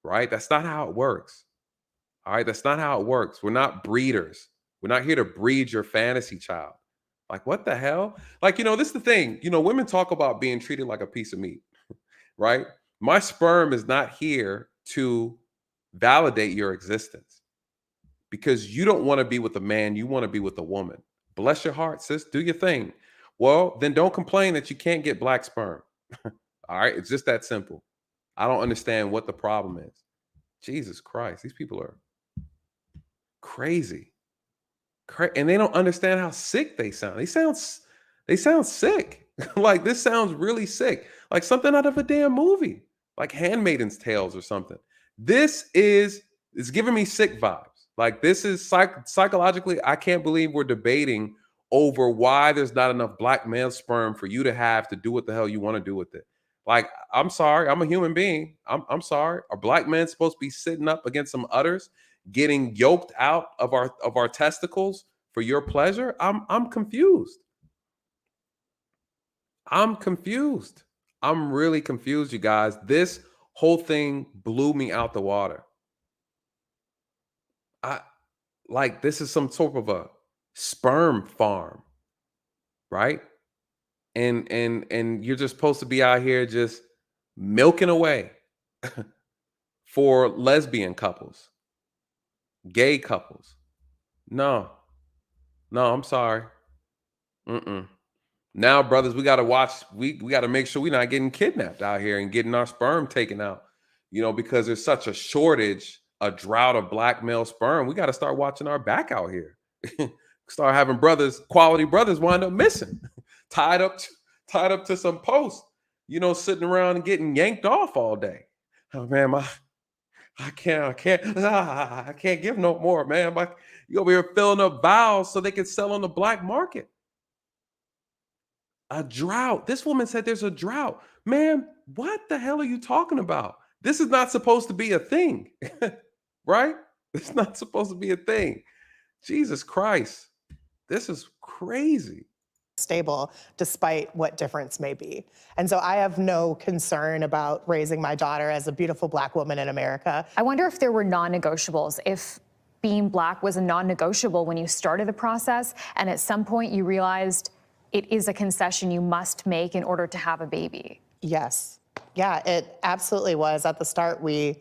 right? That's not how it works. All right, that's not how it works. We're not breeders. We're not here to breed your fantasy child. Like, what the hell? Like, this is the thing. Women talk about being treated like a piece of meat, right? My sperm is not here to validate your existence because you don't want to be with a man. You want to be with a woman. Bless your heart, sis. Do your thing. Well, then don't complain that you can't get Black sperm. All right, it's just that simple. I don't understand what the problem is. Jesus Christ, these people are crazy. And they don't understand how sick they sound. They sound sick. Like this sounds really sick. Like something out of a damn movie, like Handmaid's Tales or something. It's giving me sick vibes. Like this is psychologically, I can't believe we're debating over why there's not enough Black male sperm for you to have to do what the hell you want to do with it. Like, I'm sorry, I'm a human being. I'm sorry. Are black men supposed to be sitting up against some udders, getting yoked out of our testicles for your pleasure? I'm confused. I'm confused. I'm really confused, you guys. This whole thing blew me out the water. Like, this is some sort of a sperm farm, right? And you're just supposed to be out here just milking away for lesbian couples, gay couples. No, I'm sorry. Now, brothers, we got to watch. We got to make sure we're not getting kidnapped out here and getting our sperm taken out. Because there's such a shortage, a drought of black male sperm. We got to start watching our back out here. Start having quality brothers wind up missing, tied up to some post, sitting around and getting yanked off all day. Oh man, I can't give no more, man. You over here filling up vials so they can sell on the black market. A drought. This woman said there's a drought. Man, what the hell are you talking about? This is not supposed to be a thing, right? It's not supposed to be a thing. Jesus Christ. This is crazy. Stable despite what difference may be. And so I have no concern about raising my daughter as a beautiful black woman in America. I wonder if there were non-negotiables, if being black was a non-negotiable when you started the process, and at some point you realized it is a concession you must make in order to have a baby. Yes. Yeah, it absolutely was. At the start, you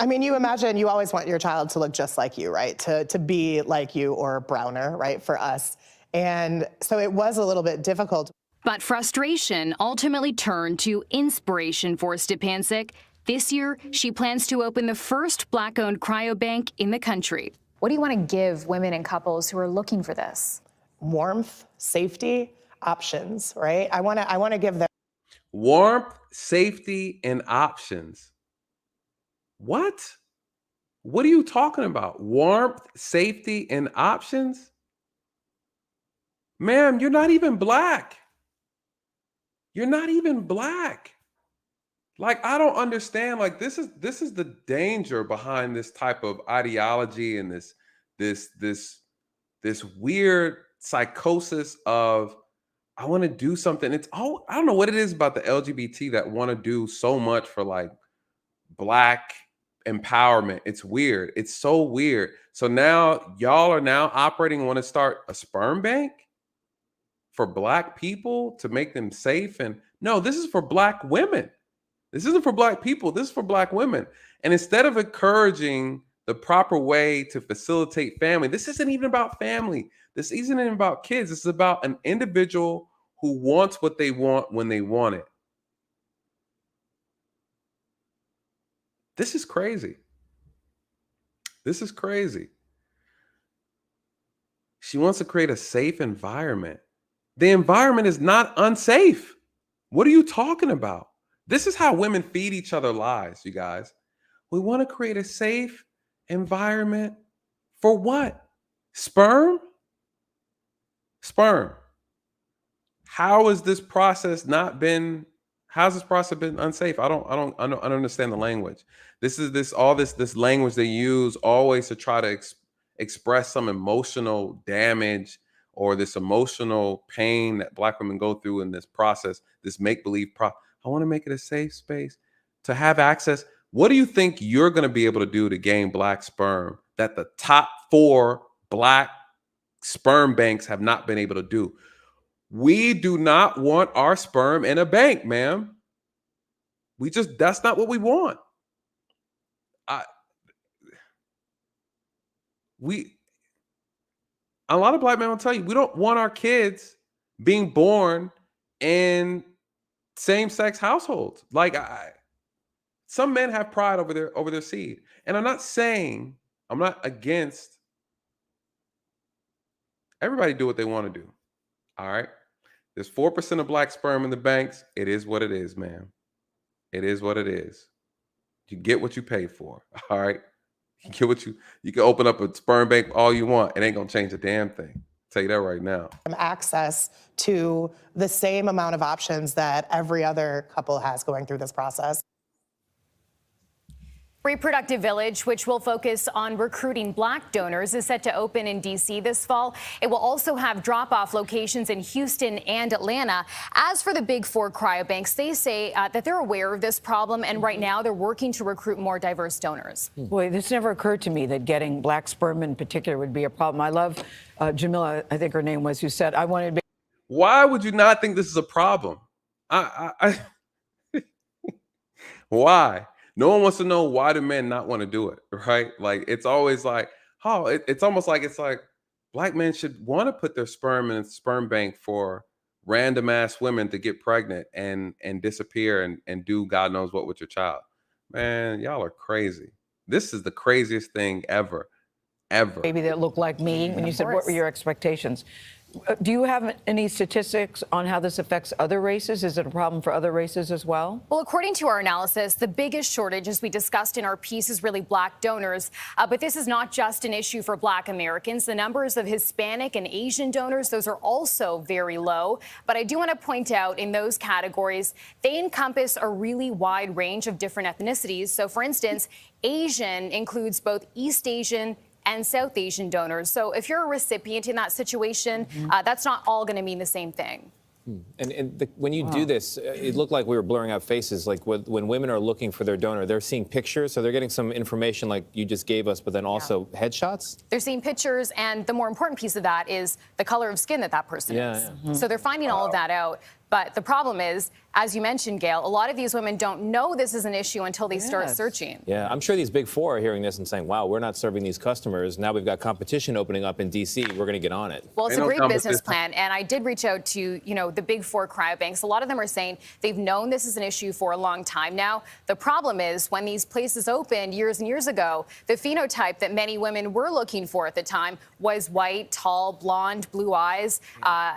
imagine you always want your child to look just like you, right? To be like you or browner, right, for us. And so it was a little bit difficult. But frustration ultimately turned to inspiration for Stepancic. This year, she plans to open the first black-owned cryobank in the country. What do you want to give women and couples who are looking for this? Warmth, safety, options, right? I want to give them warmth, safety, and options. What? What are you talking about? Warmth, safety, and options? Ma'am, you're not even black. You're not even black. Like, I don't understand. Like, this is the danger behind this type of ideology and this weird psychosis of, I want to do something. I don't know what it is about the LGBT that want to do so much for like black empowerment. It's weird. It's so weird. So now y'all are now operating, want to start a sperm bank for black people to make them safe. And no, this is for black women. This isn't for black people. This is for black women. And instead of encouraging the proper way to facilitate family, this isn't even about family. This isn't even about kids. This is about an individual who wants what they want when they want it. This is crazy. This is crazy. She wants to create a safe environment. The environment is not unsafe. What are you talking about? This is how women feed each other lies, you guys. We want to create a safe environment for what? Sperm? Sperm. How has this process been unsafe? I don't understand the language. This language they use always to try to express some emotional damage or this emotional pain that black women go through in this process, this make-believe I want to make it a safe space to have access. What do you think you're going to be able to do to gain black sperm that the top 4 black sperm banks have not been able to do? We do not want our sperm in a bank, ma'am. That's not what we want. A lot of black men will tell you, we don't want our kids being born in same-sex households. Like, some men have pride over their seed. And I'm not against everybody do what they want to do. All right. There's 4% of black sperm in the banks. It is what it is, man. It is what it is. You get what you pay for. All right. You can open up a sperm bank all you want. It ain't gonna change a damn thing. Tell you that right now. Access to the same amount of options that every other couple has going through this process. Reproductive Village, which will focus on recruiting Black donors, is set to open in D.C. this fall. It will also have drop-off locations in Houston and Atlanta. As for the Big Four cryobanks, they say that they're aware of this problem, and right now they're working to recruit more diverse donors. Boy, this never occurred to me that getting Black sperm in particular would be a problem. I love Jamila, I think her name was, who said, I wanted to be. Why would you not think this is a problem? Why? No one wants to know why do men not want to do it, right? Like, it's always like, oh, it's almost like Black men should want to put their sperm in a sperm bank for random ass women to get pregnant and disappear and do God knows what with your child. Man, y'all are crazy. This is the craziest thing ever. Baby that looked like me. When you said, what were your expectations? Do you have any statistics on how this affects other races? Is it a problem for other races as well? Well, according to our analysis, the biggest shortage, as we discussed in our piece, is really Black donors. But this is not just an issue for Black Americans. The numbers of Hispanic and Asian donors, those are also very low. But I do want to point out in those categories, they encompass a really wide range of different ethnicities. So, for instance, Asian includes both East Asian and South Asian donors. So if you're a recipient in that situation, that's not all going to mean the same thing. When you do this, it looked like we were blurring out faces. Like when women are looking for their donor, they're seeing pictures, so they're getting some information like you just gave us, but then also headshots? They're seeing pictures, and the more important piece of that is the color of skin that person is. So they're finding all of that out. But the problem is, as you mentioned, Gail, a lot of these women don't know this is an issue until they start searching. Yeah, I'm sure these Big Four are hearing this and saying, wow, we're not serving these customers. Now we've got competition opening up in D.C. We're going to get on it. Well, it's a great business plan. And I did reach out to, the Big Four cryobanks. A lot of them are saying they've known this is an issue for a long time now. The problem is when these places opened years and years ago, the phenotype that many women were looking for at the time was white, tall, blonde, blue eyes,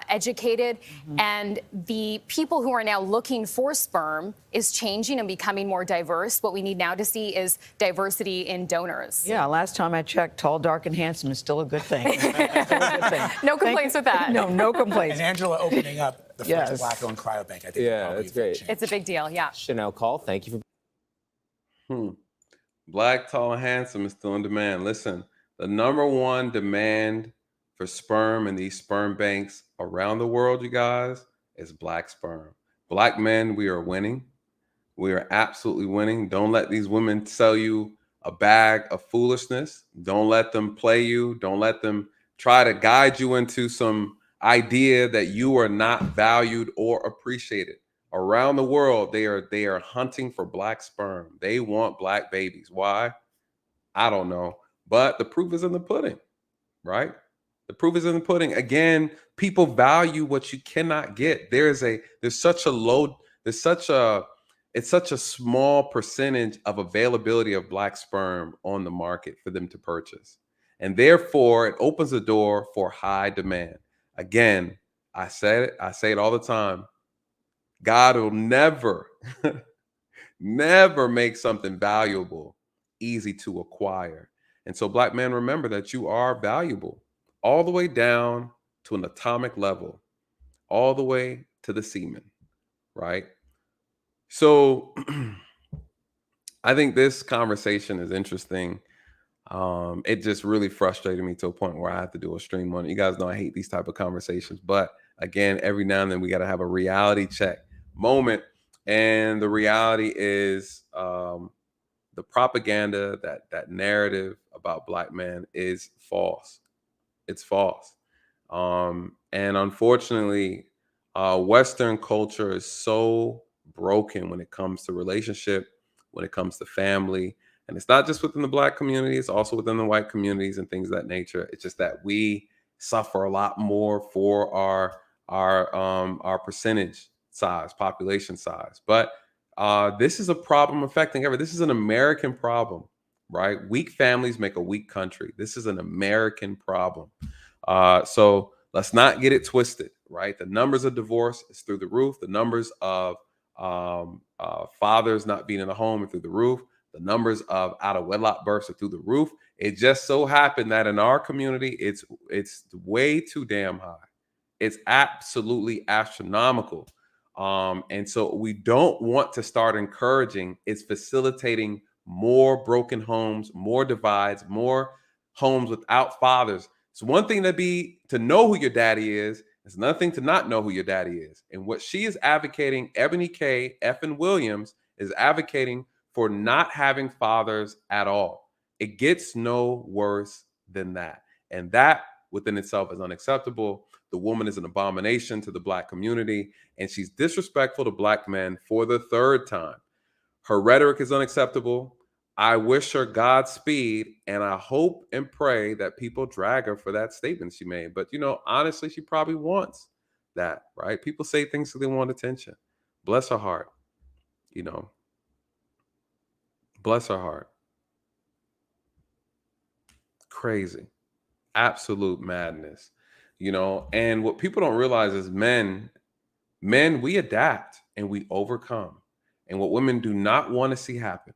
educated. And the people who are now looking for sperm is changing and becoming more diverse. What we need now to see is diversity in donors. Yeah, last time I checked, tall, dark, and handsome is still a good thing. No complaints with that. No complaints. And Angela opening up the first Black-owned cryobank, I think. Yeah, that's great. It's a big deal, yeah. Chanel Call, thank you for... Black, tall, and handsome is still in demand. Listen, the #1 demand for sperm in these sperm banks around the world, you guys, is Black sperm. Black men, we are winning. We are absolutely winning. Don't let these women sell you a bag of foolishness. Don't let them play you. Don't let them try to guide you into some idea that you are not valued or appreciated. Around the world, they are hunting for Black sperm. They want Black babies. Why? I don't know. But the proof is in the pudding, right? The proof is in the pudding. Again, people value what you cannot get. It's such a small percentage of availability of Black sperm on the market for them to purchase. And therefore, it opens the door for high demand. Again, I say it all the time. God will never, never make something valuable easy to acquire. And so Black men, remember that you are valuable all the way down to an atomic level, all the way to the semen, right? So I think this conversation is interesting. It just really frustrated me to a point where I have to do a stream on it. You guys know I hate these type of conversations, but again, every now and then we got to have a reality check moment. And the reality is the propaganda, that narrative about Black men is false. It's false. And unfortunately, Western culture is so broken when it comes to relationship, when it comes to family. And it's not just within the Black community, it's also within the white communities and things of that nature. It's just that we suffer a lot more for our percentage size, population size. But this is a problem affecting everyone. This is an American problem, right? Weak families make a weak country. This is an American problem. So let's not get it twisted, right? The numbers of divorce is through the roof. The numbers of fathers not being in the home are through the roof. The numbers of out of wedlock births are through the roof. It just so happened that in our community, it's way too damn high. It's absolutely astronomical. And so we don't want to start encouraging. It's facilitating more broken homes, more divides, more homes without fathers. It's one thing to know who your daddy is. It's another thing to not know who your daddy is. And what she is advocating, Eboni K Williams is advocating for not having fathers at all. It gets no worse than that. And that within itself is unacceptable. The woman is an abomination to the Black community, and she's disrespectful to Black men for the third time. Her rhetoric is unacceptable. I wish her Godspeed, and I hope and pray that people drag her for that statement she made. But, honestly, she probably wants that, right? People say things because they want attention. Bless her heart, Bless her heart. Crazy. Absolute madness. And what people don't realize is men, we adapt and we overcome. And what women do not want to see happen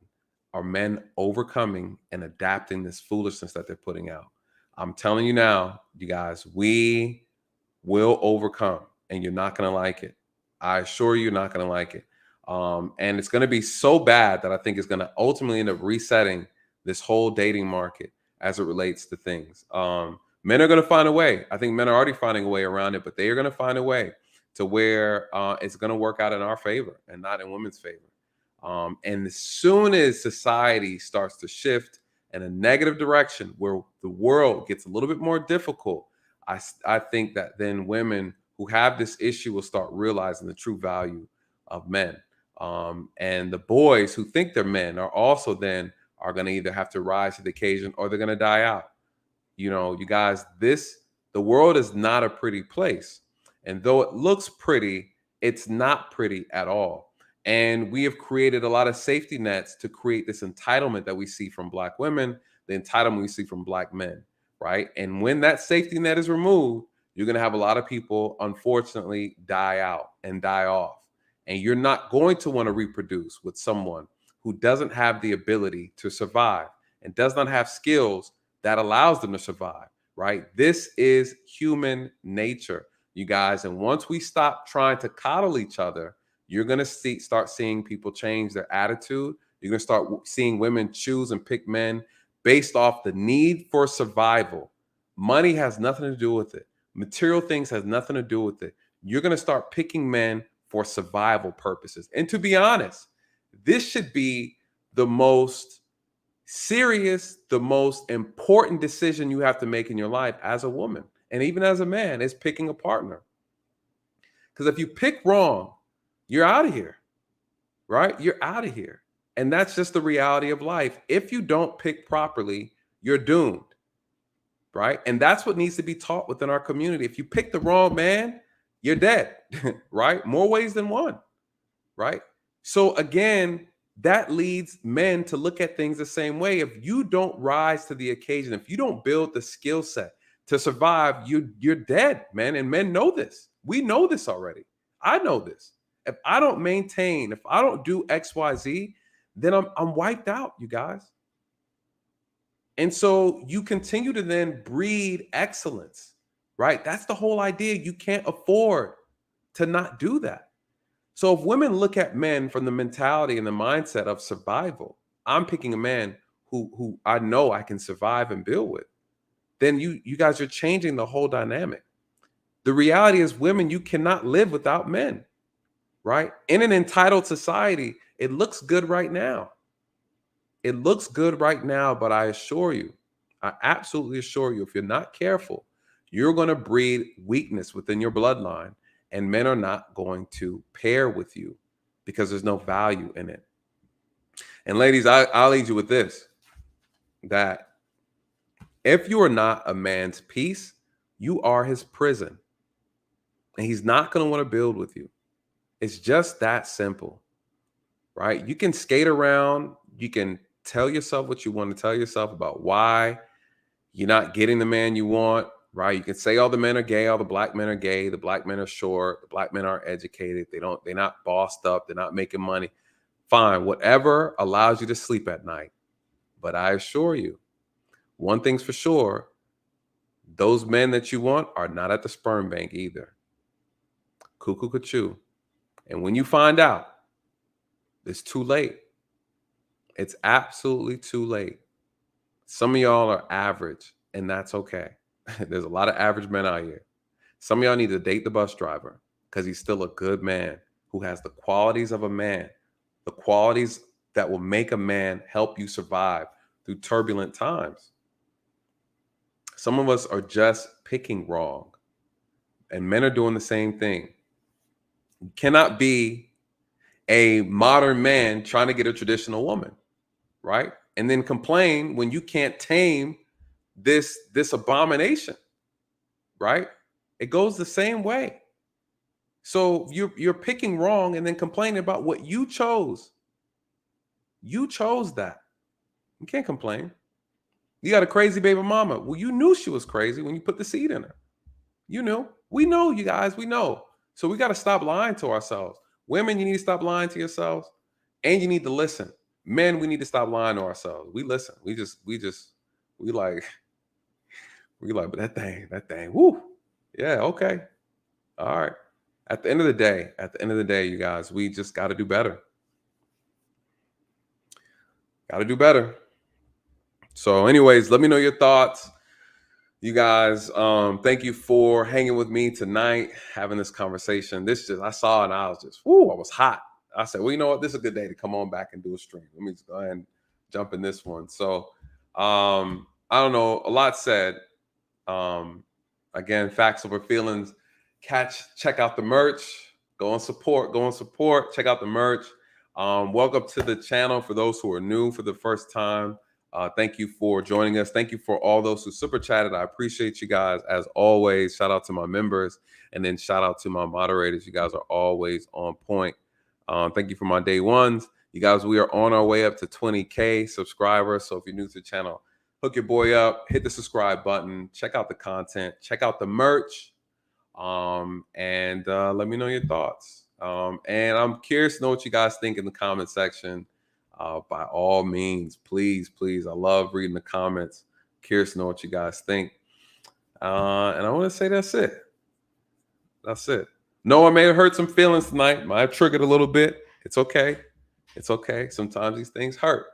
are men overcoming and adapting this foolishness that they're putting out. I'm telling you now, you guys, we will overcome, and you're not going to like it. I assure you, you're not going to like it. And it's going to be so bad that I think it's going to ultimately end up resetting this whole dating market as it relates to things. Men are going to find a way. I think men are already finding a way around it, but they are going to find a way to where it's going to work out in our favor and not in women's favor. And as soon as society starts to shift in a negative direction where the world gets a little bit more difficult, I think that then women who have this issue will start realizing the true value of men. And the boys who think they're men are also then are going to either have to rise to the occasion or they're going to die out. You guys, the world is not a pretty place. And though it looks pretty, it's not pretty at all. And we have created a lot of safety nets to create this entitlement that we see from Black women, the entitlement we see from Black men, right? And when that safety net is removed, you're going to have a lot of people, unfortunately, die out and die off. And you're not going to want to reproduce with someone who doesn't have the ability to survive and does not have skills that allows them to survive, right? This is human nature, you guys. And once we stop trying to coddle each other, you're going to start seeing people change their attitude. You're going to start seeing women choose and pick men based off the need for survival. Money has nothing to do with it. Material things has nothing to do with it. You're going to start picking men for survival purposes. And to be honest, this should be the most serious, the most important decision you have to make in your life as a woman. And even as a man, is picking a partner. Because if you pick wrong, you're out of here, right? You're out of here. And that's just the reality of life. If you don't pick properly, you're doomed, right? And that's what needs to be taught within our community. If you pick the wrong man, you're dead, right? More ways than one, right? So again, that leads men to look at things the same way. If you don't rise to the occasion, if you don't build the skill set to survive, you're dead, man. And men know this. We know this already. I know this. If I don't maintain, if I don't do X, Y, Z, then I'm wiped out, you guys. And so you continue to then breed excellence, right? That's the whole idea. You can't afford to not do that. So if women look at men from the mentality and the mindset of survival, I'm picking a man who I know I can survive and build with, then you guys are changing the whole dynamic. The reality is, women, you cannot live without men, right? In an entitled society, it looks good right now. It looks good right now, but I assure you, I absolutely assure you, if you're not careful, you're going to breed weakness within your bloodline. And men are not going to pair with you because there's no value in it. And ladies, I'll lead you with this, that if you are not a man's peace, you are his prison. And he's not going to want to build with you. It's just that simple, right? You can skate around. You can tell yourself what you want to tell yourself about why you're not getting the man you want. Right. You can say all the men are gay, all the Black men are gay, the Black men are short, the Black men aren't educated, they're not bossed up, they're not making money. Fine, whatever allows you to sleep at night. But I assure you, one thing's for sure, those men that you want are not at the sperm bank either. Cuckoo cuckoo. And when you find out, it's too late. It's absolutely too late. Some of y'all are average, and that's okay. There's a lot of average men out here. Some of y'all need to date the bus driver because he's still a good man who has the qualities of a man, the qualities that will make a man help you survive through turbulent times. Some of us are just picking wrong, and men are doing the same thing. You cannot be a modern man trying to get a traditional woman, right? And then complain when you can't tame this abomination, right? It goes the same way. So you're picking wrong and then complaining about what you chose. You chose that. You can't complain. You got a crazy baby mama. Well, you knew she was crazy when you put the seed in her. You knew. We know, you guys. We know. So we got to stop lying to ourselves. Women, you need to stop lying to yourselves, and you need to listen. Men, we need to stop lying to ourselves. We listen. We like, but that thing, whoo. Yeah, okay. All right. At the end of the day, you guys, we just got to do better. Got to do better. So anyways, let me know your thoughts. You guys, thank you for hanging with me tonight, having this conversation. I saw it and I was just, I was hot. I said, well, you know what? This is a good day to come on back and do a stream. Let me just go ahead and jump in this one. So I don't know, a lot said. Again, facts over feelings. Check out the merch. Go and support. Check out the merch. Welcome to the channel for those who are new for the first time. Thank you for joining us. Thank you for all those who super chatted. I appreciate you guys as always. Shout out to my members, and then shout out to my moderators. You guys are always on point. Thank you for my day ones. You guys, we are on our way up to 20K subscribers. So if you're new to the channel, hook your boy up, hit the subscribe button, check out the content, check out the merch, and let me know your thoughts. And I'm curious to know what you guys think in the comment section. By all means, please, I love reading the comments. Curious to know what you guys think. And I want to say that's it. That's it. No, I may have hurt some feelings tonight. Might have triggered a little bit. It's okay. It's okay. Sometimes these things hurt.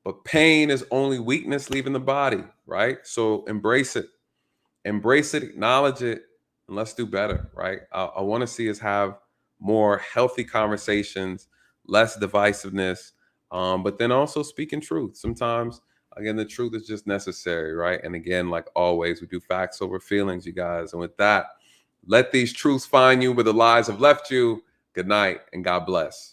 But pain is only weakness leaving the body, right? So embrace it. Embrace it, acknowledge it, and let's do better, right? I want to see us have more healthy conversations, less divisiveness, but then also speaking truth. Sometimes, again, the truth is just necessary, right? And again, like always, we do facts over feelings, you guys. And with that, let these truths find you where the lies have left you. Good night and God bless.